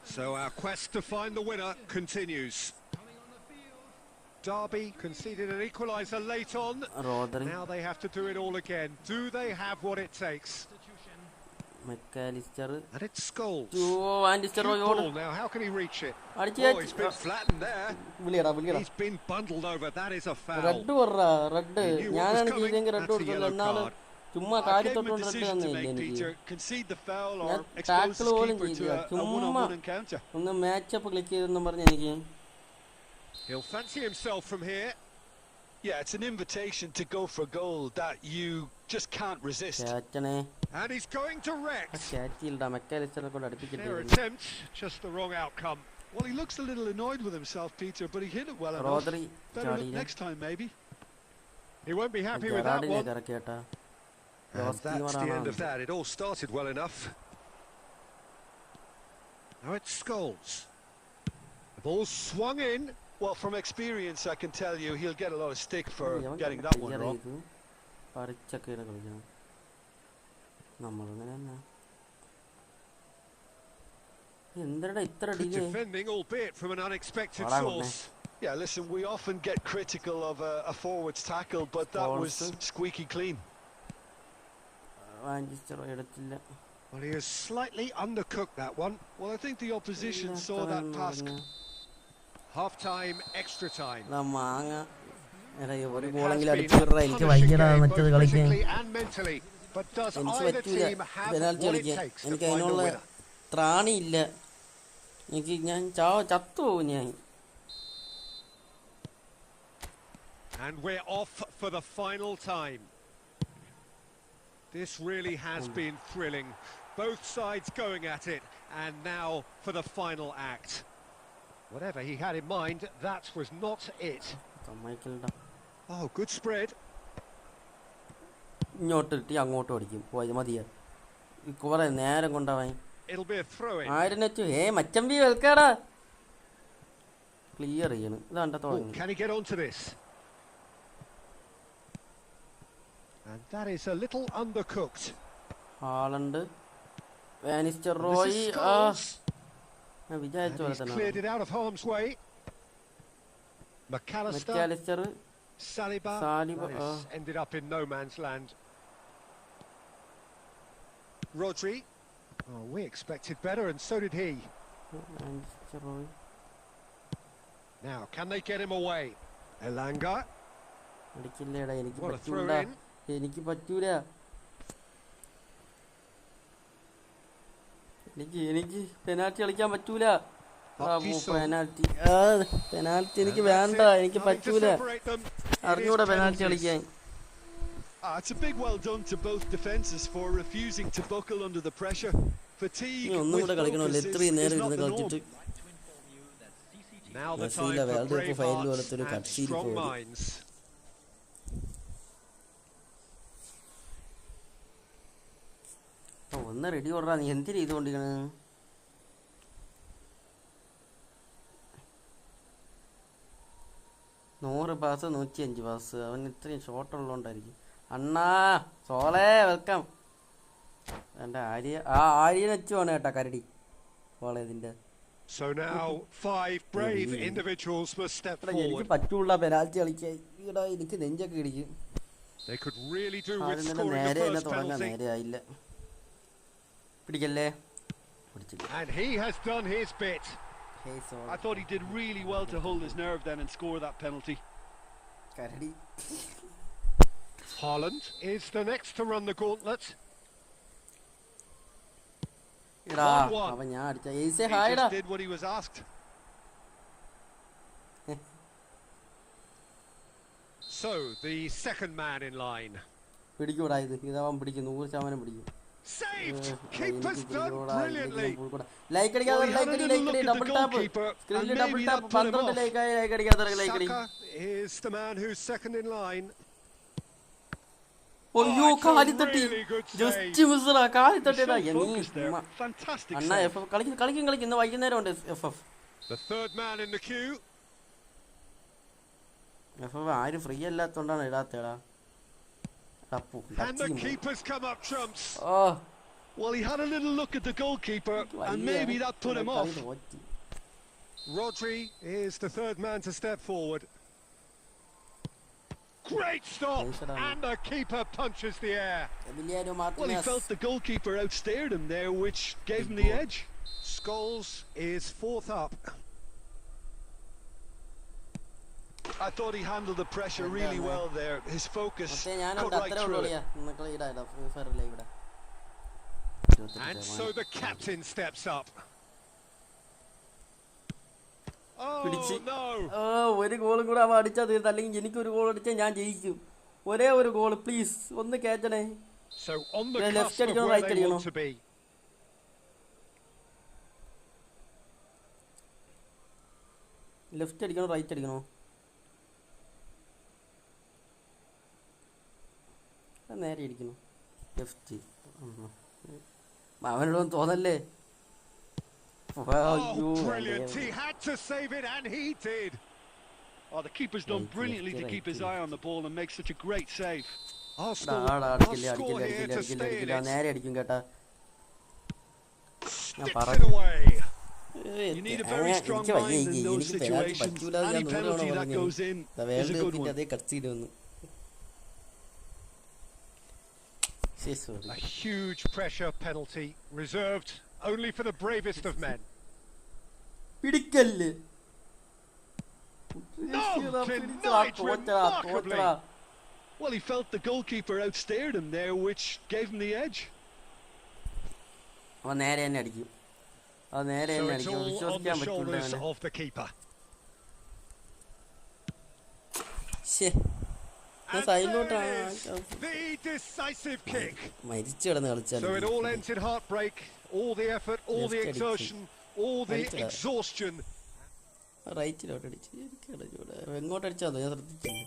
So our quest to find the winner continues. Derby conceded an equaliser late on. Now they have to do it all again. Do they have what it takes? McAllister. And it's Scholes. Now how can he reach it? Oh, he's been flattened there. He's been bundled over. That is a foul. Red. I gave him a decision to make, Peter. Concede the foul or expose his keeper to a one-on-one encounter. He'll fancy himself from here. Yeah, it's an invitation to go for goal that you just can't resist. And he's going direct. Their attempt, just the wrong outcome. Well, he looks a little annoyed with himself, Peter, but he hit it well enough. Better look next time, maybe. He won't be happy with that one. And that's the end of that. It all started well enough. Now it's Scholes. The ball's swung in. Well, from experience, I can tell you he'll get a lot of stick for getting that one wrong. Good defending, albeit from an unexpected source. Yeah, listen, we often get critical of a forward's tackle, but that was squeaky clean. Well, he has slightly undercooked that one. Well, I think the opposition saw that pass. Half-time, extra time. എനിക്ക് വയ്യടാ മറ്റത് കളിക്കാൻ. But does either team have what it takes to find a winner? ത്രാണിയില്ല എനിക്ക്. ഞാൻ ചത്തുപോകും ഞാൻ. And we're off for the final time. This really has been thrilling. Both sides going at it, and now for the final act. Whatever he had in mind, that was not it. Oh, good spread. ഇങ്ങോട്ടിട്ട് അങ്ങോട്ട് ഓടിക്കും. പോയത് മതിയാ. കുറെ നേരം കൊണ്ടാവാൻ. It'll be a throw-in. മച്ചമ്പി വെൽക്കാടാ. Clear ചെയ്യണം. ഇതാണ്ട തുടങ്ങി. Can he get onto this? And that is a little undercooked. Haaland, Van Nistelrooy. He's cleared it out of harm's way. McAllister. Saliba. It's ended up in no man's land. Rodri. Oh, we expected better, and so did he. Now, can they get him away? Elanga. What a throw in. എനിക്ക് പറ്റൂല. എനിക്ക് penalty കളിക്കാൻ പറ്റൂല. Penalty എനിക്ക് വേണ്ട. എനിക്ക് പറ്റൂല. അറിഞ്ഞൂടെ പെനാൽറ്റി കളിക്കാൻ. It's a big well done to both defenses for refusing to buckle under the pressure. Fatigue with focus is not the norm. Now the time for brave hearts and strong minds. ഒന്ന് ready ഓടാ. നീ എന്തിനാ ചെയ്തുകൊണ്ടിരിക്കണ? 100 pass 105 pass. അവന് ഇത്രയും shot ഉള്ളതുകൊണ്ടായിരിക്കും. അണ്ണാ സോളേ welcome. എൻ്റെ ആര്യനെ വെച്ച് വേണം കേട്ടാ കരടി കോളേജിന്റെ. So now 5 brave individuals must step forward. എനിക്ക് പറ്റൂല പെനാൽറ്റി കളിക്കാൻ. എനിക്ക് നെഞ്ചൊക്കെ ഇടിക്കും. They could really do with scoring the first penalty. നേരെ ആയില്ല. പിടിക്കല്ലേ. And he has done his bit. I thought he did really well to hold his nerve then and score that penalty. കരടി. Haaland is the next to run the gauntlet. അവൻ ഞാൻ അടിച്ച He just did what he was asked. So the second man in line. പിടിക്കൂടാ ഇത്. ഇതവൻ പിടിക്കും. 100% പിടിക്കും. Saved. Keeper's done brilliantly. Like അടിക്കാതെ double tap. സ്ക്രീനിൽ double tap. 12 like അടിക്കാതെ like അടി. Saka is the man who's second in line. ഒയ്യോ കാലി തട്ടി. ജസ്റ്റ് മിസ്സാ കാലി തട്ടിയടാ. Fantastic. അണ്ണാ എഫ്എഫ് കളിക്കും. ഇന്ന് വൈകുന്നേരം ഉണ്ട് FF. The third man in the queue. FF ആരും free അല്ലാത്തോണ്ടാണ് ഇടാത്തേടാ. And the keeper's come up trumps. Well, he had a little look at the goalkeeper and maybe that put him off. Rodri is the third man to step forward. Great stop, and the keeper punches the air. Well, he felt the goalkeeper outstared him there, which gave him the edge. Scholes is fourth up. I thought he handled the pressure really well there. His focus cut right through it. And so the captain steps up. Oh no! ഒരു ഗോളും കൂടെ അവൻ അടിച്ചാൽ തീർത്ത്. അല്ലെങ്കിൽ എനിക്കൊരു goal അടിച്ചാൽ ഞാൻ ജയിക്കും. ഒരേ ഒരു ഗോൾ പ്ലീസ്. ഒന്ന് കേറ്റണേ. So on the cusp of where they want to be. Left അടിക്കണോ റൈറ്റ് അടിക്കണോ? നേരെ ഇരിക്കുന്നു. ലെഫ്റ്റ്. അവനോടൊന്നും തോന്നല്ലേ. Oh, brilliant. He had to save it and he did. Oh, the keeper's done brilliantly to keep his eye on the ball and make such a great save. Arsenal score here to stay in it. നേരെ അടിക്കും കേട്ടാ. Sticks it away. You need a very strong mind in those situations. Any penalty that goes in is a good one. A huge pressure penalty reserved only for the bravest of men. No, denied remarkably. Well, he felt the goalkeeper outstared him there, which gave him the edge. So it's all on the shoulders of the keeper. And there it is, the decisive kick. So it all ends in heartbreak, all the effort, all the exertion, all the exhaustion. എങ്ങോട്ടടിച്ചാന്നോ ഞാൻ ശ്രദ്ധിച്ചില്ല.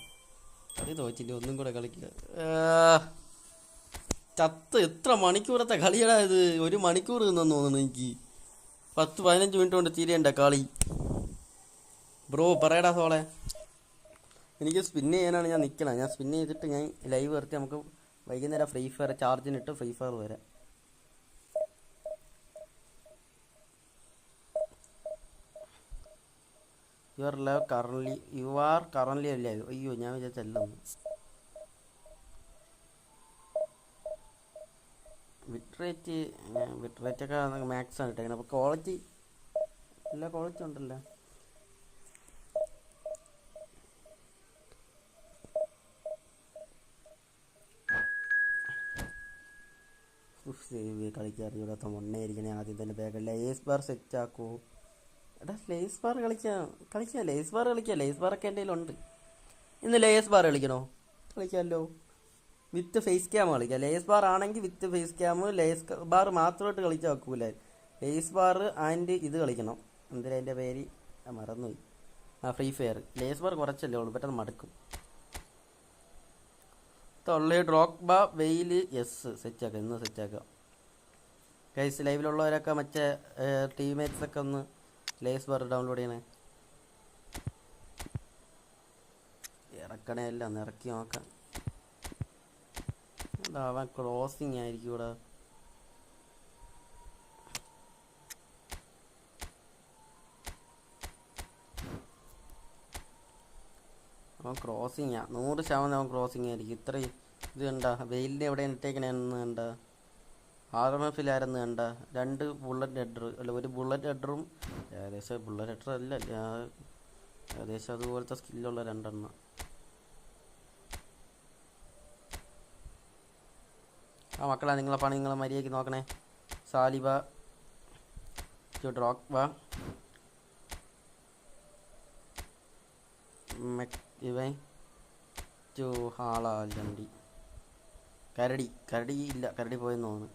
കളി തോച്ചില്ല, ഒന്നും കൂടെ കളിക്കില്ല. ചത്ത് എത്ര മണിക്കൂറത്തെ കളിയടാ ഇത്? 1 മണിക്കൂർ നിന്നെന്ന് തോന്നുന്നു എനിക്ക്. 10-15 മിനിറ്റ് കൊണ്ട് തീരേണ്ട കളി. ബ്രോ പറയടാ സോളെ. എനിക്ക് സ്പിൻ ചെയ്യാനാണ് ഞാൻ നിൽക്കണം. ഞാൻ സ്പിൻ ചെയ്തിട്ട് ഞാൻ ലൈവ് നിർത്തി നമുക്ക് വൈകുന്നേരം ഫ്രീ ഫയർ ചാർജിനിട്ട് ഫ്രീ ഫയർ വരാം. യു ആർ കറൻലി അല്ലേ? അയ്യോ ഞാൻ വിചാരിച്ചല്ല. ബിറ്റ് റേറ്റൊക്കെ മാക്സ് ആണ് ഇട്ടേക്കുന്നത്. അപ്പോൾ ക്വാളിറ്റി എല്ലാ ക്വാളിറ്റി ഉണ്ടല്ലോ. കളിക്കാറിയൂടാത്ത മൊണ്ണയായിരിക്കണേ. ആദ്യം തന്നെ ബാഗ് ലേസ് ബാർ സെറ്റ് ആക്കുമോ? എടാ ലേസ് ബാർ കളിക്കാം. ലേസ് ബാർ കളിക്കാം. ലേസ് ബാറൊക്കെ എൻ്റെ കയ്യിലുണ്ട്. ഇന്ന് ലേസ് ബാർ കളിക്കണോ? കളിക്കാമല്ലോ. വിത്ത് ഫേസ് ക്യാം കളിക്കാം. ലേസ് ബാർ ആണെങ്കിൽ വിത്ത് ഫേസ് ക്യാം. ലേസ് ബാർ മാത്രമായിട്ട് കളിച്ചാൽ വെക്കൂല. ലേസ് ബാർ ആൻഡ് ഇത് കളിക്കണം. എന്തിനാ അതിൻ്റെ പേര് മറന്നുപോയി. Free fire. ലേസ് ബാർ കുറച്ചല്ലേ ഉള്ളൂ, പെട്ടെന്ന് മടുക്കും. തൊള്ളി ഡ്രോക്ക് ബാ വെയിൽ യെസ് സെറ്റാക്കാം. ഇന്ന് സെറ്റാക്കാം. ഗൈസ് ലൈവിലുള്ളവരൊക്കെ മറ്റേ ടീംമേറ്റ്സൊക്കെ ഒന്ന് ലേസ് ബാർ ഡൗൺലോഡ് ചെയ്യണേ. ഇറക്കണേ അല്ല, ഒന്ന് ഇറക്കി നോക്കാം. അവൻ ക്രോസിങ് ആയിരിക്കും ഇവിടെ. അവൻ ക്രോസിങ്ങാ. 100% അവൻ ക്രോസിങ് ആയിരിക്കും. ഇത്രയും ഇത് കണ്ട വെയിലിൻ്റെ എവിടെ ഇട്ടേക്കണേന്ന് കണ്ട. RMFിലായിരുന്നു കണ്ട. 2 ബുള്ളറ്റ് ഹെഡർ അല്ല, 1 ബുള്ളറ്റ് ഹെഡറും ഏകദേശം ബുള്ളറ്റ് ഹെഡർ അല്ല, ഏകദേശം അതുപോലത്തെ സ്കില്ലുള്ള 2 എണ്ണം. ആ മക്കളെ നിങ്ങളെ പണി നിങ്ങളെ മര്യാദയ്ക്ക് നോക്കണേ. സാലിബ ടു ഡ്രോക്ബ ഇവൻ ടു ഹാളാലണ്ടി. കരടി ഇല്ല, കരടി പോയെന്ന് തോന്നുന്നു.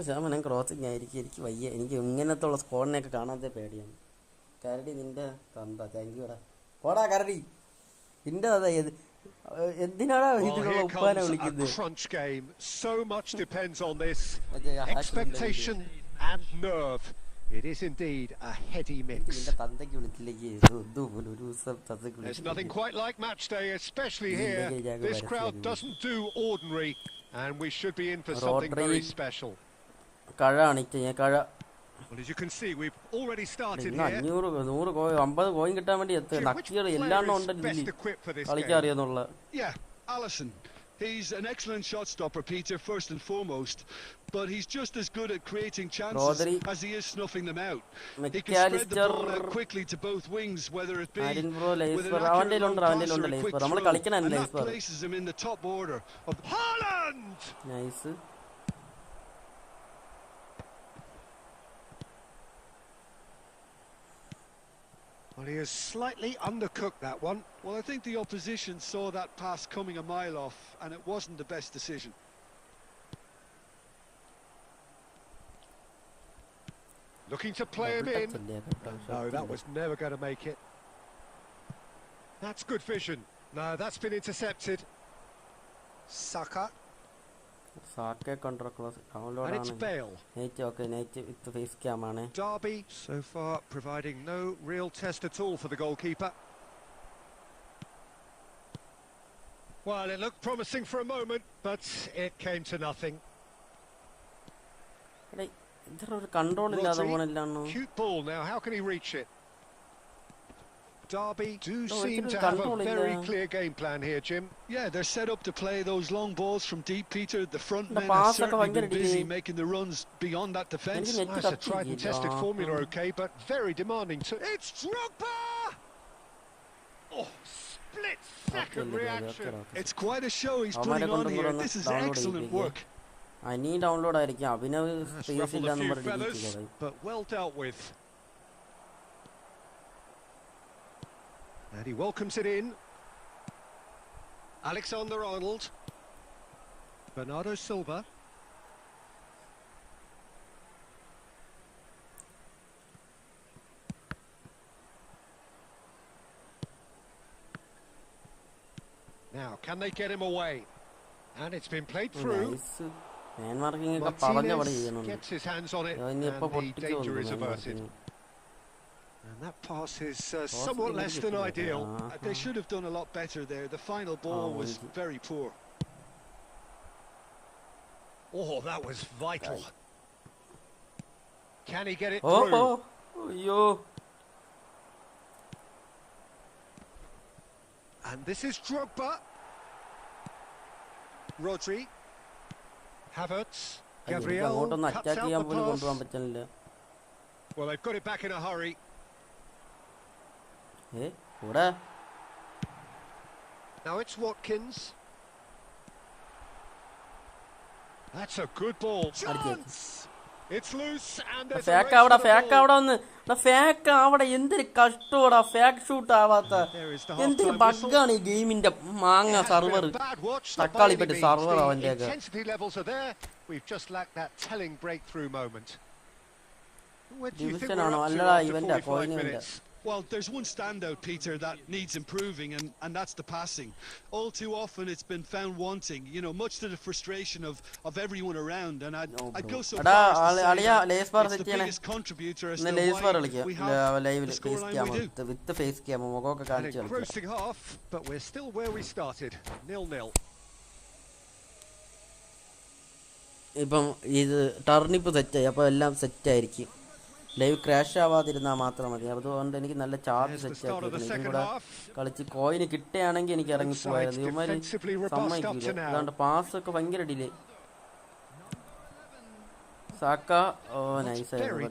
ഞാൻ ക്രോസിങ് ആയിരിക്കും. എനിക്ക് വയ്യ. എനിക്ക് ഇങ്ങനത്തെ ഉള്ള സ്കോഡിനെയൊക്കെ കാണാതെ പേടിയാണ്. കരടി നിന്റെ തന്ത. താങ്ക് യുടാ. പോടാ കരടി. നിന്റെ അതാ എന്തിനാടാ ഇതിലുള്ള ഉപ്പാനെ വിളിക്കുന്നത്? So much depends on this expectation and nerve. It is indeed a heady mix. There's nothing quite like match day, especially here. This crowd doesn't do ordinary, and we should be in for something very special. Well, as you can see, we've already started here. 50 coin കിട്ടാൻ വേണ്ടി നക്കികൾ എല്ലാം ഉണ്ടല്ലോ കളിക്കറിയാന്നുള്ള. Yeah, Allison. He's an excellent shot stopper, Peter, first and foremost, but he's just as good at creating chances as he is snuffing them out. He can spread the ball out quickly to both wings, whether it be with an accurate long pass or a quick throw, and that places him in the top order of Haaland! Nice. Well, he has slightly undercooked that one. Well, I think the opposition saw that pass coming a mile off, and it wasn't the best decision. Looking to play him in. No, that was never going to make it. That's good vision. No, that's been intercepted. Saka. Sake control close. Download And it's Bale. Night, okay, night with the face cam on. Derby so far providing no real test at all for the goalkeeper. Well, it looked promising for a moment, but it came to nothing. Control cute ball now, how can he reach it? Derby do seem to have a very clear game plan here, Jim. Yeah, they're set up to play those long balls from deep, Peter. The front men have certainly been busy making the runs beyond that defence. That's a tried and tested formula, okay, but very demanding too. It's Drogba! Oh, split-second reaction. It's quite a show he's putting on here. This is excellent work. I need download. Ruffled a few feathers, but well dealt with. And he welcomes it in. Alexander-Arnold. Bernardo Silva. Now, can they get him away? And it's been played through. Martinez gets his hands on it, and the danger is averted. And that pass is somewhat less than ideal. They should have done a lot better there. The final ball was very poor. Oh, that was vital. Can he get it through? And this is Drogba. Rodri. Havertz. Gabriel cuts out the pass. Well, they've got it back in a hurry. Now it's Watkins. That's a good ball. Chance! It's loose and there's a race for the ball. Fake out എന്തൊരു കഷ്ടോടാ fake shoot ആവാത്ത എന്തൊരു ബഗ്ഗാണ് ഈ ഗെയിമിന്റെ മാങ്ങ server തക്കാളിപ്പെട്ട് server അവന്റെ Intensity levels are there. We've just lacked that telling breakthrough moment. What do you think we're up to after 45 minutes? Well, there's one standout, Peter, that needs improving, and that's the passing. All too often it's been found wanting, you know, much to the frustration of everyone around, and I'd go so far as to say that it's the biggest contributor as to why we have the scoreline we do. With the face cam, An engrossing half, but we're still where we started, 0-0. ഇപ്പം ഇത് ടർണിപ്പ് സെറ്റായി അപ്പോൾ എല്ലാം സെറ്റായിരിക്കും live crash ആവാതിരുന്നാൽ മാത്രം മതി അതുകൊണ്ട് എനിക്ക് നല്ല ചാർജ് സെറ്റ് ആക്കിയിരിക്കണം ഇതും കൂടെ കളിച്ച് കോയിന് കിട്ടുകയാണെങ്കിൽ എനിക്ക് ഇറങ്ങിപ്പോയായിരുന്നു ഇവന്മാർ സമ്മതിക്കില്ല അതുകൊണ്ട് പാസ്സൊക്കെ ഭയങ്കര ഡിലേ സാക്ക ഓ നൈസായിരുന്നു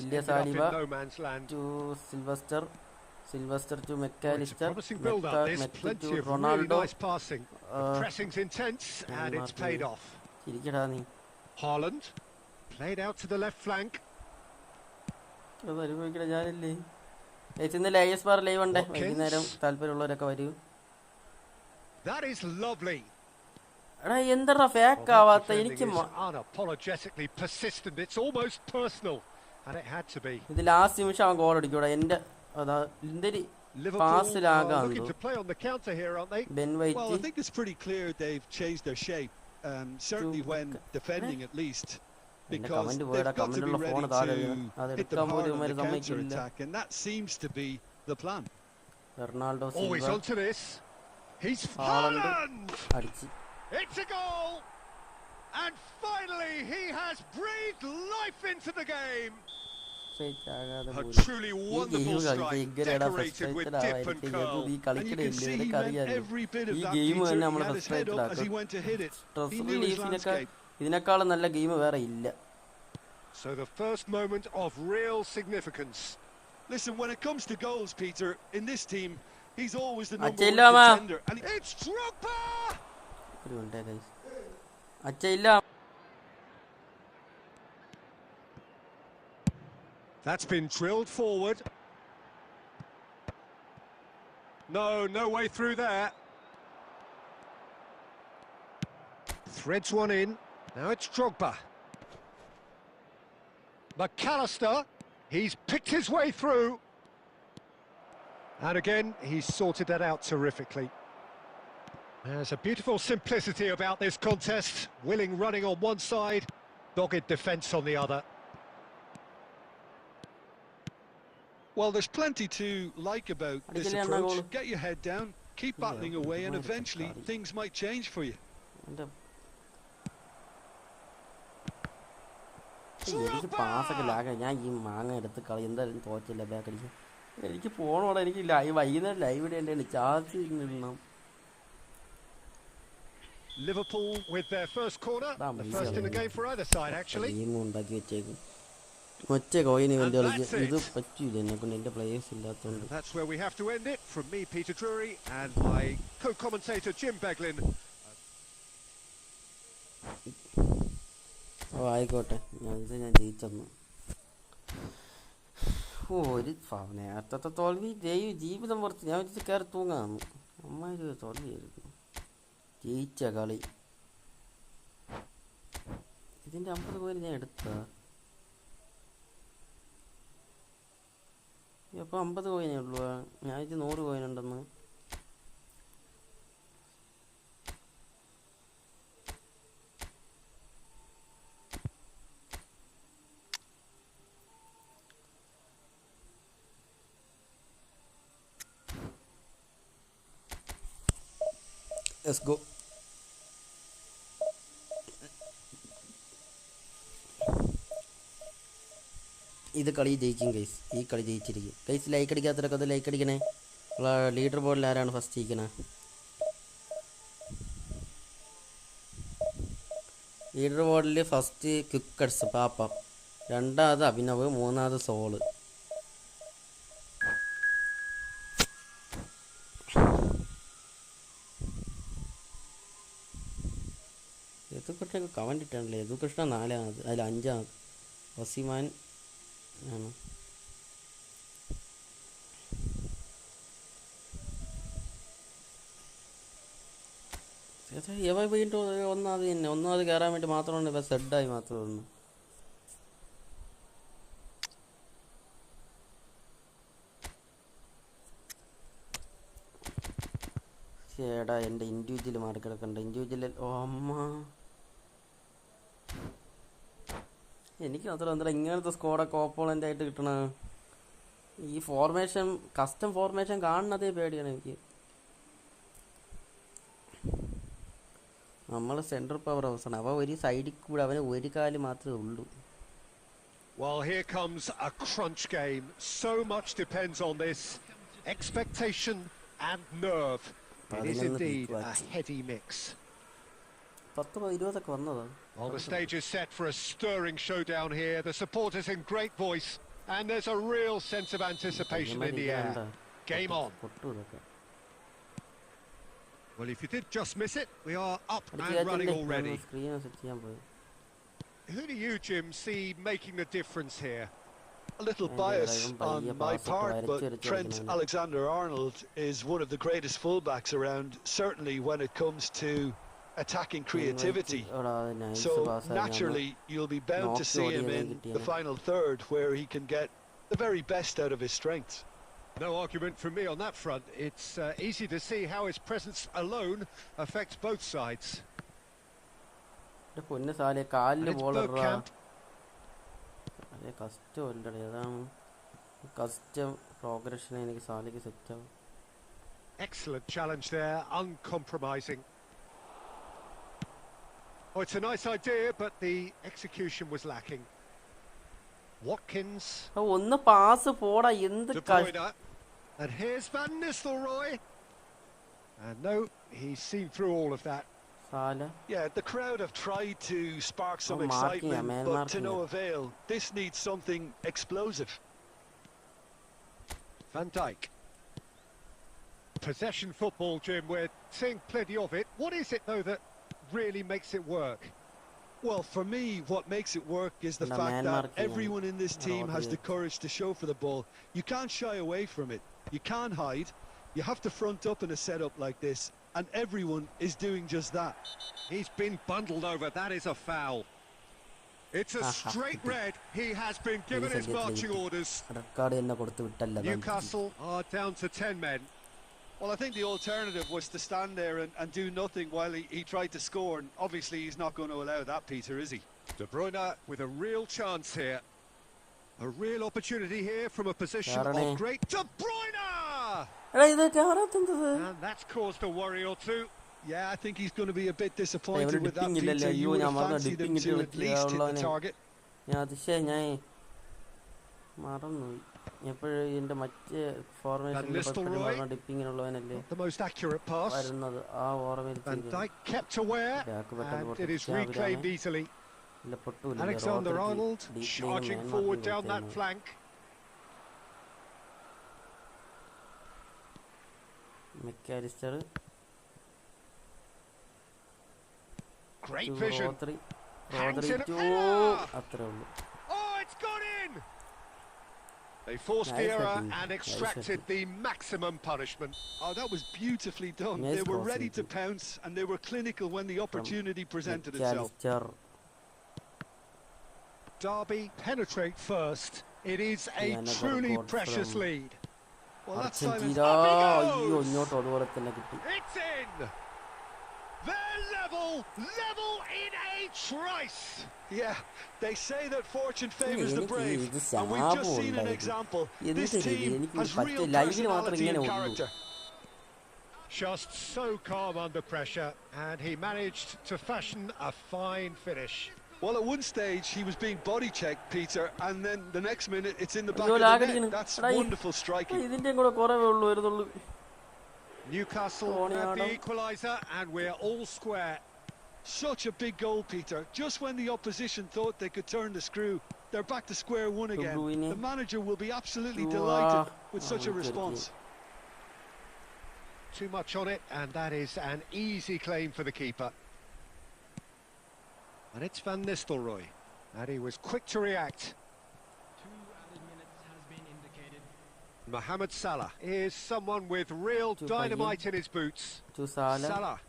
ഇല്ലിയ Saliba to Sylvester to McAllister, Mecca to Ronaldo. Pressing's intense and it's paid off. Haaland played out to the left flank. That is lovely. Unapologetically persistent. It's almost personal, and it had to be. The last നിമിഷം അവൻ goal അടിക്കൂടാ എന്റെ Liverpool are looking to play on the counter here, aren't they? Well, I think it's pretty clear they've changed their shape, certainly when defending at least, because they've got to be ready to hit them hard on the counter-attack, and that seems to be the plan. Ronaldo always onto this. He's Haaland! It's a goal! And finally he has breathed life into the game! A truly wonderful strike, decorated with dip and curl. And you can see he meant every bit of that, Peter. He had his head up as he went to hit it. He knew his landscape. So the first moment of real significance. Listen, when it comes to goals, Peter, in this team, he's always the number one contender. And it's Drogba! That's been drilled forward. No way through there. Threads one in. Now it's Drogba. McAllister. He's picked his way through. And again, he's sorted that out terrifically. There's a beautiful simplicity about this contest. Willing running on one side, dogged defence on the other. Well, there's plenty to like about this approach. Get your head down, keep battling away, and eventually things might change for you. എനിക്ക് പാസ്സൊക്കെ ലാഗായി. ഞാൻ ഈ മാങ്ങ എടുത്ത് കളി എന്തായാലും തോറ്റില്ല back അടിക്കാൻ. എനിക്ക് പോകണോടെ. എനിക്ക് വൈകുന്നേരം ലൈവ് ഇടേണ്ടതാണ്. ചാർജ് ഇടണം. Liverpool with their first corner, the first in the game for either side actually. Team ഉണ്ടാക്കി വെച്ചേക്കും. ഒറ്റ കോയിന് വേണ്ടി കളിക്കും. ഇത് പറ്റൂല എന്നെ കൊണ്ട്, എൻ്റെ പ്ലേയേഴ്സ് ഇല്ലാത്തതുകൊണ്ട്. That's where we have to end it. From me, Peter Drury, and my co-commentator Jim Beglin. ഓ ആയിക്കോട്ടെ, ഞാൻ ജയിച്ചെന്നു. ഓ ഒരു നേരത്തെ തോൽവി ജീവിതം കുറച്ച്. ഞാൻ വെച്ച് കയറി തൂങ്ങാന്ന്. അമ്മാതിരി തോൽവിയായിരുന്നു. ജയിച്ച കളി. ഇതിൻ്റെ 50 കോയിൻ ഞാൻ എടുത്താ. അപ്പോൾ 50 കോയിനേ ഉള്ളൂ. ഞാൻ വെച്ച് 100 കോയിൻ ഉണ്ടെന്ന്. Let's go. ഇത് കളി ജയിക്കും ഗൈസ്. ഈ കളി ജയിച്ചിരിക്കും ഗൈസ്. ലൈക്ക് അടിക്കാത്തവരൊക്കെ അത് ലൈക്ക് അടിക്കണേ. ലീഡർ ബോർഡിൽ ആരാണ് ഫസ്റ്റ് ജയിക്കണേ? ലീഡർ ബോർഡിൽ ഫസ്റ്റ് ക്വിക്കഡ്സ് പാപ്പ, രണ്ടാമത് അഭിനവ്, മൂന്നാമത് സോള്. യദുകൃഷ്ണ കമൻറ്റ് ഇട്ടാണല്ലേ. യദുകൃഷ്ണ 4-ാമത്, അതിൽ 5-ാമത് വസിമാൻ ആണ്. ഇവ വീണ്ടും ഒന്നാമത് തന്നെ. ഒന്നാമത് കയറാൻ വേണ്ടി മാത്രമാണ് ഇവ സെഡായി മാത്രമേ ഉള്ളൂ. ചേടാ എൻ്റെ ഇൻഡിവിജ്വൽ മാറി കിടക്കണ്ട. ഇൻഡിവിജ്വൽ ഓ അമ്മ, എനിക്ക് മാത്രം ഇങ്ങനത്തെ സ്കോഡൊക്കെ ഓപ്പോണൻ്റ് ആയിട്ട് കിട്ടണ. ഈ ഫോർമേഷൻ, കസ്റ്റം ഫോർമേഷൻ കാണുന്നതേ പേടിയാണ് എനിക്ക്. നമ്മൾ സെൻട്രൽ പവർ ഹൗസാണ്. അവ ഒരു സൈഡിൽ കൂടെ അവന് ഒരു കാല് മാത്രമേ ഉള്ളൂ. Well, here comes a crunch game. So much depends on this. Expectation and nerve. It is indeed a heady mix. 10-20 വന്നതാ. Well, the stage is set for a stirring showdown here. The supporters in great voice, and there's a real sense of anticipation in the air. Game on. Well, if you did just miss it, we are up and running already. Who do you, Jim, see making the difference here? A little bias on my part, but Trent Alexander-Arnold is one of the greatest fullbacks around, certainly when it comes to attacking creativity. So naturally you'll be bound to see him in the final third, where he can get the very best out of his strengths. No argument from me on that front. It's easy to see how his presence alone affects both sides. Excellent challenge there, uncompromising. Oh, it's a nice idea, but the execution was lacking. Watkins. ഒന്ന് pass പോടാ. എന്ത് and here's Van Nistelrooy. And no, he's seen through all of that. Yeah, the crowd have tried to spark some excitement, but to no avail. This needs something explosive. Van Dijk. Possession football, Jim, we're seeing plenty of it. What is it, though, that really makes it work? Well, for me, what makes it work is the fact that everyone in this team has the courage to show for the ball. You can't shy away from it. You can't hide. You have to front up in a setup like this, and everyone is doing just that. He's been bundled over. That is a foul. It's a straight red. He has been given his marching orders. Newcastle are down to 10 men. Well, I think the alternative was to stand there and do nothing while he tried to score, and obviously he's not going to allow that, Peter, is he? De Bruyne with a real chance here. A real opportunity here from a position of great... De Bruyne! And that's caused a worry or two. Yeah, I think he's going to be a bit disappointed with that, Peter. You would have fancied him to at least hit the target. The most accurate pass. Van Dijk kept aware, and it is reclaimed easily. Alexander-Arnold charging forward down that flank. Great vision. Hangs in. Oh, it's gone in! They forced the error and extracted the maximum punishment. Oh, that was beautifully done. They were ready to pounce, and they were clinical when the opportunity presented itself. Derby penetrate first. It is a truly precious lead. Well, that's Simon's. It's in! They're level in a trice! Yeah, they say that fortune favours the brave, and we've just seen an example. This team has real personality and character. Just so calm under pressure, and he managed to fashion a fine finish. Well, at one stage he was being body checked, Peter, and then the next minute it's in the back of the net. That's wonderful striking. Newcastle have the equaliser, and we're all square. Such a big goal, Peter. Just when the opposition thought they could turn the screw, they're back to square one again. The manager will be absolutely delighted with such a response. Too much on it, and that is an easy claim for the keeper. And it's Van Nistelrooy, and he was quick to react. 2 added minutes has been indicated. Mohamed Salah is someone with real dynamite in his boots. Salah.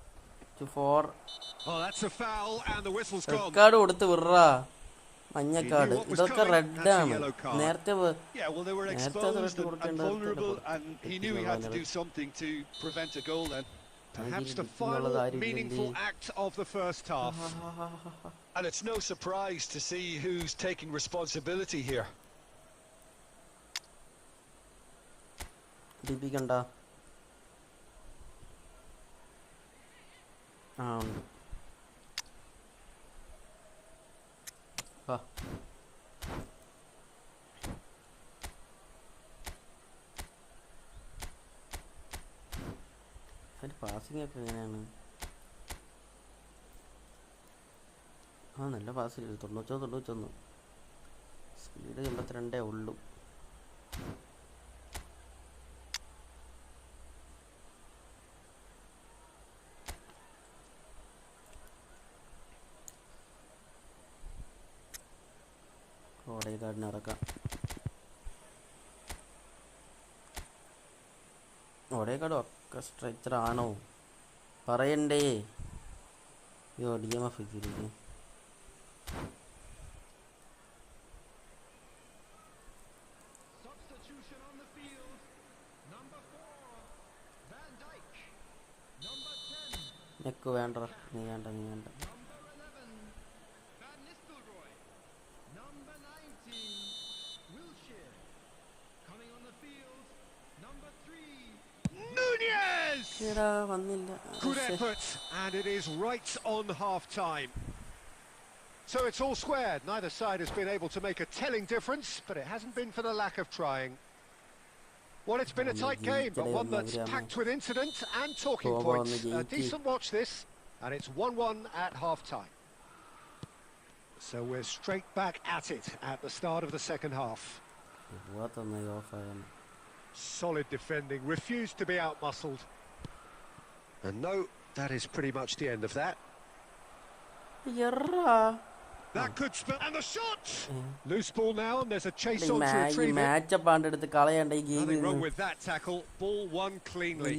Oh, that's a foul, and the whistle's gone. Yeah, well, they were exposed and vulnerable, and he knew he had to do something to prevent a goal then. Perhaps the final meaningful act of the first half. And it's no surprise to see who's taking responsibility here. Passing ഒക്കെ എങ്ങനെയാണ്? നല്ല pass 91 speed 82 ഉള്ളൂ. ഓടേക്കാടിന് ഇറക്കാം. ഓടേക്കാട് ഒക്കെ സ്ട്രൈച്ചർ ആണോ പറയണ്ടേ? യോ DMF ഇരിക്കും. Substitution on the field. Number 4, Van Dijk. Number 10. Neck വേണ്ട, നീ വേണ്ട. Number 11, Van Nistelrooy. Number 19, Wilshere. Coming on the field, number 3. Nunez! വന്നില്ല. Good effort, and it is right on half-time. So it's all squared. Neither side has been able to make a telling difference, but it hasn't been for the lack of trying. Well, it's been a tight game, but one that's packed with incident and talking points. A decent watch this, and it's 1-1 at half-time. So we're straight back at it at the start of the second half. Solid defending, refused to be out-muscled. And no, that is pretty much the end of that. That could spell, and the shot! Loose ball now, and there's a chase on to retrieve it. Nothing wrong with that tackle. Ball won cleanly.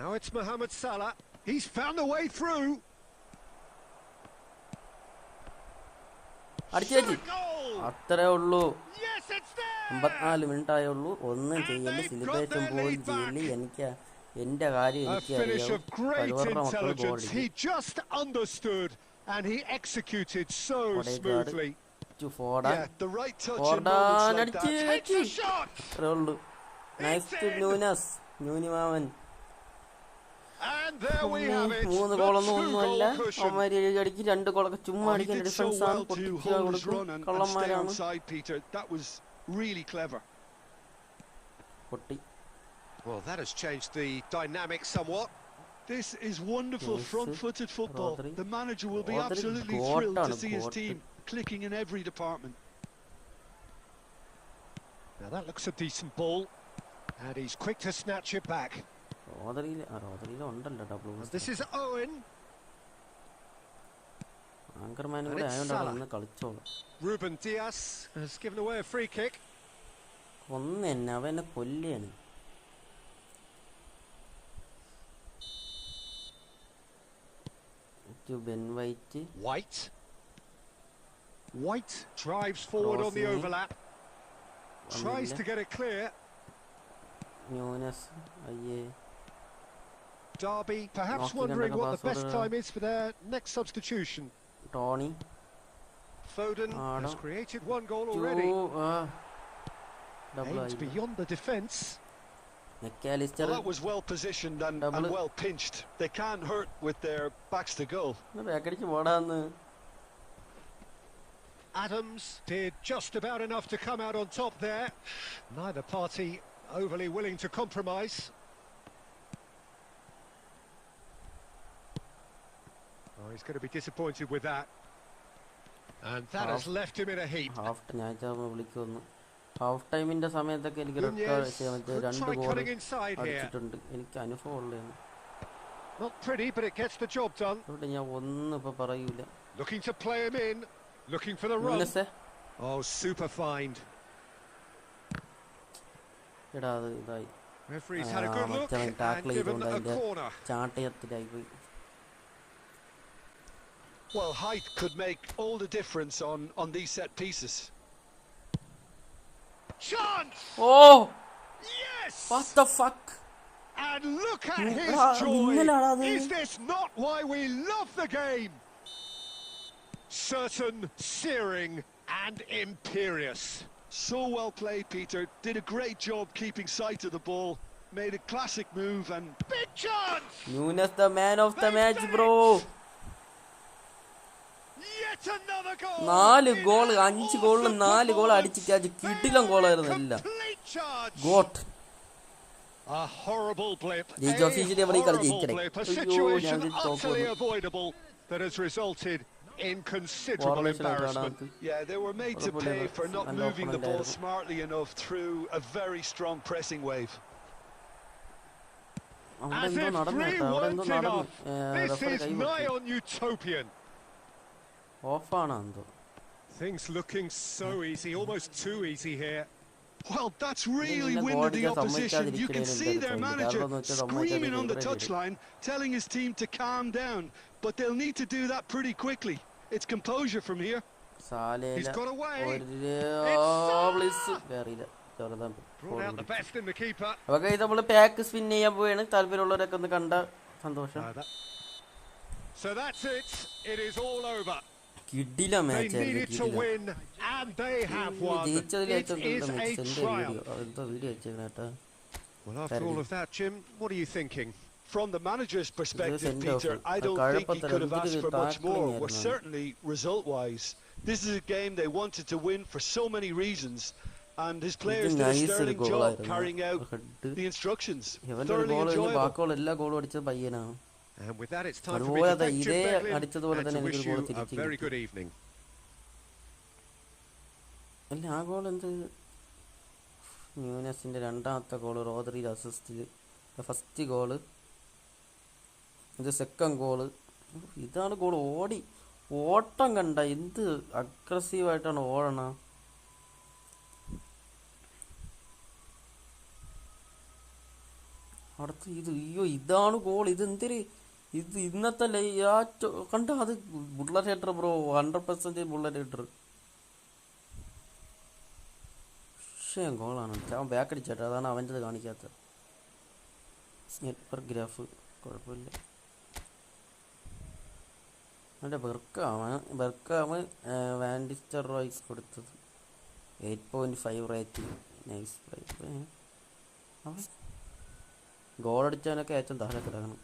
Now it's Mohamed Salah. He's found a way through. അടിച്ചു ചേച്ചി. അത്രേ ഉള്ളൂ. 54 minute ആയുള്ളൂ. ഒന്നും ചെയ്യല്, celebration പോലും ചെയ്യല്. എനിക്ക് എന്റെ കാര്യം എനിക്ക് അറിയാം. കഴിവറുടെ മക്കൾ ഗോൾ അത്രേ ഉള്ളൂ. Nice Nunez, ന്യൂനിമാവൻ. 3 ഗോളൊന്നും ഒന്നുമല്ല. അവന്മാര് 7 അടിക്ക് 2 ഗോളൊക്കെ ചുമ്മാ അടിക്കാൻ ഡിഫൻസ് ആണ്. പൊട്ടിച്ചാ കൊടുക്കും. കള്ളന്മാരാണ്. പൊട്ടി. Well, that has changed the dynamic somewhat. This is wonderful front-footed football. The manager will be absolutely thrilled to see his team clicking in every department. Now that looks a decent ball, and he's quick to snatch it back. This is Owen. Ruben Diaz has given away a free kick. അവനെ കൊല്ലാണ്. White drives forward on the overlap. Tries to get it clear. Derby perhaps wondering what the best time is for their next substitution. Tony Foden has created 1 goal already. Aimed beyond the defence. Well, that was well positioned and well pinched. They can't hurt with their backs to goal. Adams did just about enough to come out on top there. Neither party overly willing to compromise. Oh, he's going to be disappointed with that. And that has left him in a heap. Half ടൈമിന്റെ സമയത്തൊക്കെ എനിക്ക് red card ചെയ്യാൻ പറ്റിയ 2 goal അടിച്ചിട്ടുണ്ട്. എനിക്ക് അനുഭവം ഉള്ളതാണ്. അതുകൊണ്ട് ഞാൻ ഒന്നും ഇപ്പൊ പറയൂല. എടാ അത് ഇതായി. മറ്റവൻ ടാക്കിൾ ചെയ്തുകൊണ്ട് അതിന്റെ ചാട്ടയത്തിലായി പോയി. Well, height could make all the difference on these set pieces. Chance! Oh! Yes! What the fuck? And look at his joy! Is this not why we love the game? Certain, searing and imperious. So well played, Peter. Did a great job keeping sight of the ball. Made a classic move and... Big chance! Nunes the man of the match, bro! 4 goal 5 ഗോളിൽ 4 goal അടിച്ചിട്ട് കിടിലം ഗോളായിരുന്നു എല്ലാം. Got a horrible blip, that has resulted in considerable embarrassment. Yeah, they were made to pay for not moving the ball smartly enough through a very strong pressing wave. As if 3 weren't enough, this is nigh on utopian. Things looking so easy, almost too easy here. Well, that's really winded the opposition. You can see their manager screaming on the touchline, telling his team to calm down. But they'll need to do that pretty quickly. It's composure from here. He's got away. Brought out the best in the keeper. So that's it. It is all over. They needed to win, and they have won. It is a triumph. Well, after all of that, Jim, what are you thinking? From the manager's perspective, Peter, I don't think he could have asked for much more. Well, certainly, result-wise, this is a game they wanted to win for so many reasons, and his players did a sterling job carrying out the instructions. Thoroughly enjoyable. And with that, it's time for me to thank Jim Beglin and to wish you a very good evening. ന്യൂനസിന്റെ രണ്ടാമത്തെ goal, റോദ്രിയുടെ അസിസ്റ്റിൽ first goal, ഇത് second goal. ഇതാണ് goal. ഓട്ടം കണ്ട എന്ത് അഗ്രസീവായിട്ടാണ് ഓടണ. അടുത്ത് ഇത് ഇതാണ് goal. ഇതെന്തൊരു ഇത് ഇന്നത്തെ കണ്ട അത് bullet header bro, 100% bullet header. വിഷയം ഗോളാണ്. അവൻ ബാക്ക് അടിച്ചേട്ടാ, അതാണ് അവൻ്റെത് കാണിക്കാത്തത്. നെറ്റ്വർക്ക് ഗ്രാഫ് കുഴപ്പമില്ല. അവൻ്റെ ബെർക്കാമ് വാൻഡിസ്റ്റർ റോയ്സ് കൊടുത്തത് 8.5 റേറ്റിംഗ്. നൈസ്. അവൻ ഗോളടിച്ചവനൊക്കെ ഏറ്റവും താഴെ കിടക്കണം.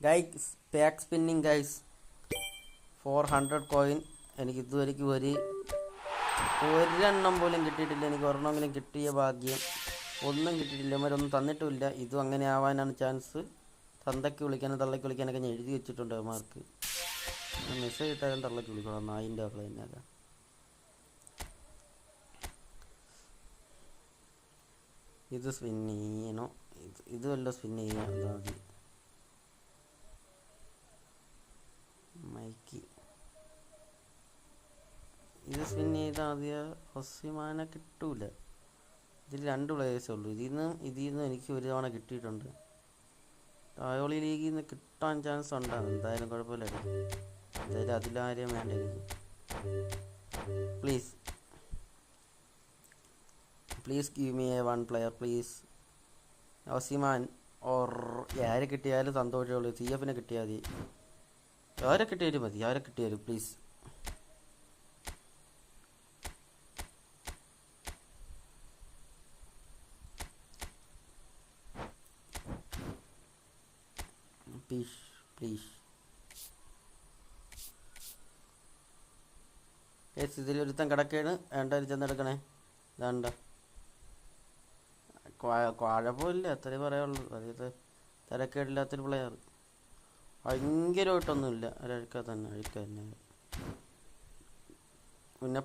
Guys pack spinning guys 400 coin. എനിക്ക് ഇതുവരെയ്ക്ക് ഒരെണ്ണം പോലും കിട്ടിയിട്ടില്ല. എനിക്ക് ഒരെണ്ണമെങ്കിലും കിട്ടിയ ഭാഗ്യം. ഒന്നും കിട്ടിയിട്ടില്ല, അവരൊന്നും തന്നിട്ടുമില്ല. ഇതും അങ്ങനെ ആവാനാണ് ചാൻസ്. തന്തയ്ക്ക് വിളിക്കാനും തള്ളയ്ക്ക് വിളിക്കാനൊക്കെ ഞാൻ എഴുതി വെച്ചിട്ടുണ്ട് അവന്മാർക്ക്. മെസ്സേജ് ഇട്ടാലും തള്ളയ്ക്ക് വിളിക്കണം. നായിൻ്റെ ആളെ തന്നെ. അതാ ഇത് സ്പിൻ ചെയ്യണോ? ഇത് വല്ല സ്പിൻ ചെയ്യാൻ മതി. മൈക്ക് ഇത് സ്പിൻ ചെയ്താൽ ആദ്യം ഹൊസിമാനെ കിട്ടൂല. ഇതിൽ 2 പ്ലേയേഴ്സേ ഉള്ളൂ. ഇതിൽ നിന്ന് എനിക്ക് ഒരു തവണ കിട്ടിയിട്ടുണ്ട്. തായോളി ലീഗിൽ നിന്ന് കിട്ടാൻ ചാൻസ് ഉണ്ടാകും. എന്തായാലും കുഴപ്പമില്ല. എന്തായാലും അതിലാരെയും വേണ്ട എനിക്ക്. Please give me a 1 player please. ഹൊസിമാൻ ഓർ ആരെ കിട്ടിയാലും സന്തോഷമുള്ളൂ. CF കിട്ടിയാൽ മതി. ആരെ കിട്ടിയാലും മതി. ആരെ കിട്ടിയാലും പ്ലീസ്. പ്ലീസ്. ഇതിലൊരുത്തൻ കിടക്കാണ്. വേണ്ടവർ ചെന്നെടുക്കണേ. ഇതാണ്ട കുഴപ്പമില്ല, അത്രേ പറയാനുള്ളൂ. അതായത് തിരക്കേടില്ലാത്തൊരു പ്ലെയർ. ഭയങ്കരമായിട്ടൊന്നുമില്ല, ഒരഴുക്ക തന്നെ. പിന്നെ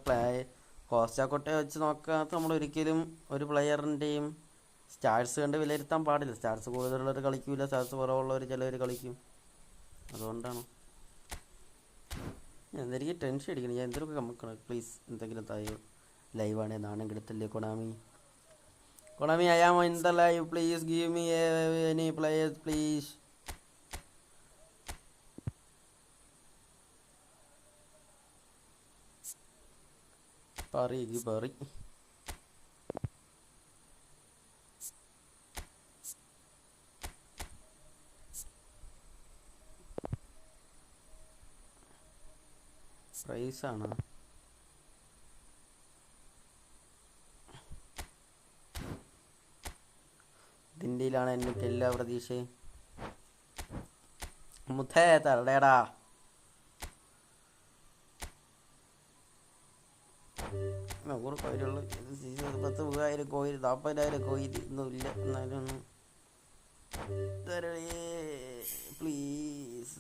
കോസ്റ്റാക്കോട്ടെ വെച്ച് നോക്കാത്ത നമ്മളൊരിക്കലും ഒരു പ്ലെയറിൻ്റെയും സ്റ്റാർസ് കണ്ട് വിലയിരുത്താൻ പാടില്ല. സ്റ്റാർസ് കൂടുതലുള്ളവർ കളിക്കില്ല, സ്റ്റാർസ് കുറവുള്ളവർ ചിലവർ കളിക്കും. അതുകൊണ്ടാണ് എന്തെനിക്ക് ടെൻഷൻ അടിക്കണം. ഞാൻ എന്തെങ്കിലുമൊക്കെ കമ്മക്കണം. പ്ലീസ് എന്തെങ്കിലും തായോ. ലൈവാണേ നാണം കെടുത്തല്ലേ Konami. I am in the live. Please give me any players please. പറ പ്രൈസാണ്. ഇതിൻ്റെയിലാണ് എനിക്ക് എല്ലാ പ്രതീക്ഷയും. മുത്തേ തരടേടാ. നൂറ് കോയിലുള്ളൂ. 10,000 കോയിൽ 40,000 കോയിൽ ഒന്നുമില്ല. എന്നാലും ഒന്ന് തരടേ പ്ലീസ്.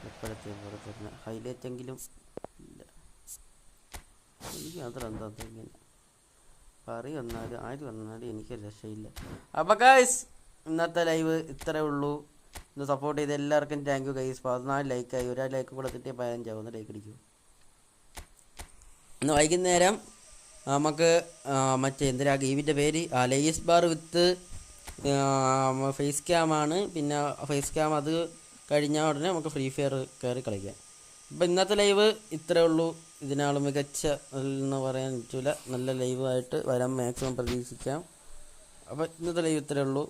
ഇപ്പോഴത്തെ ഹൈലൈറ്റ് എങ്കിലും ഇല്ല. എനിക്ക് മാത്രം എന്താ ഇങ്ങനെ വന്നാലും ആര് വന്നാലും എനിക്ക് രക്ഷയില്ല. അപ്പോൾ ഗൈസ് ഇന്നത്തെ ലൈവ് ഇത്രേ ഉള്ളൂ. ഇന്ന് സപ്പോർട്ട് ചെയ്ത് എല്ലാവർക്കും താങ്ക് യു ഗൈസ്. 14 ലൈക്കായി. ഒരാൾ ലൈക്ക് കൂടെ കിട്ടിയ 15 ആവും. ലൈക്ക് അടിക്കും. ഇന്ന് വൈകുന്നേരം നമുക്ക് മറ്റേ എന്തിനാ ഗെയിമിൻ്റെ പേര് ലേസ് ബാർ വിത്ത് ഫേസ് ക്യാമാണ്. പിന്നെ ഫേസ് ക്യാം അത് കഴിഞ്ഞാൽ ഉടനെ നമുക്ക് ഫ്രീ ഫയർ കയറി കളിക്കാം. അപ്പോൾ ഇന്നത്തെ ലൈവ് ഇത്രേ ഉള്ളൂ. ഇതിനാൾ മികച്ച എന്ന് പറയാൻ പറ്റില്ല. നല്ല ലൈവായിട്ട് വരാൻ മാക്സിമം പ്രതീക്ഷിക്കാം. അപ്പോൾ ഇന്നത്തെ ലൈവ് ഇത്രേ ഉള്ളൂ.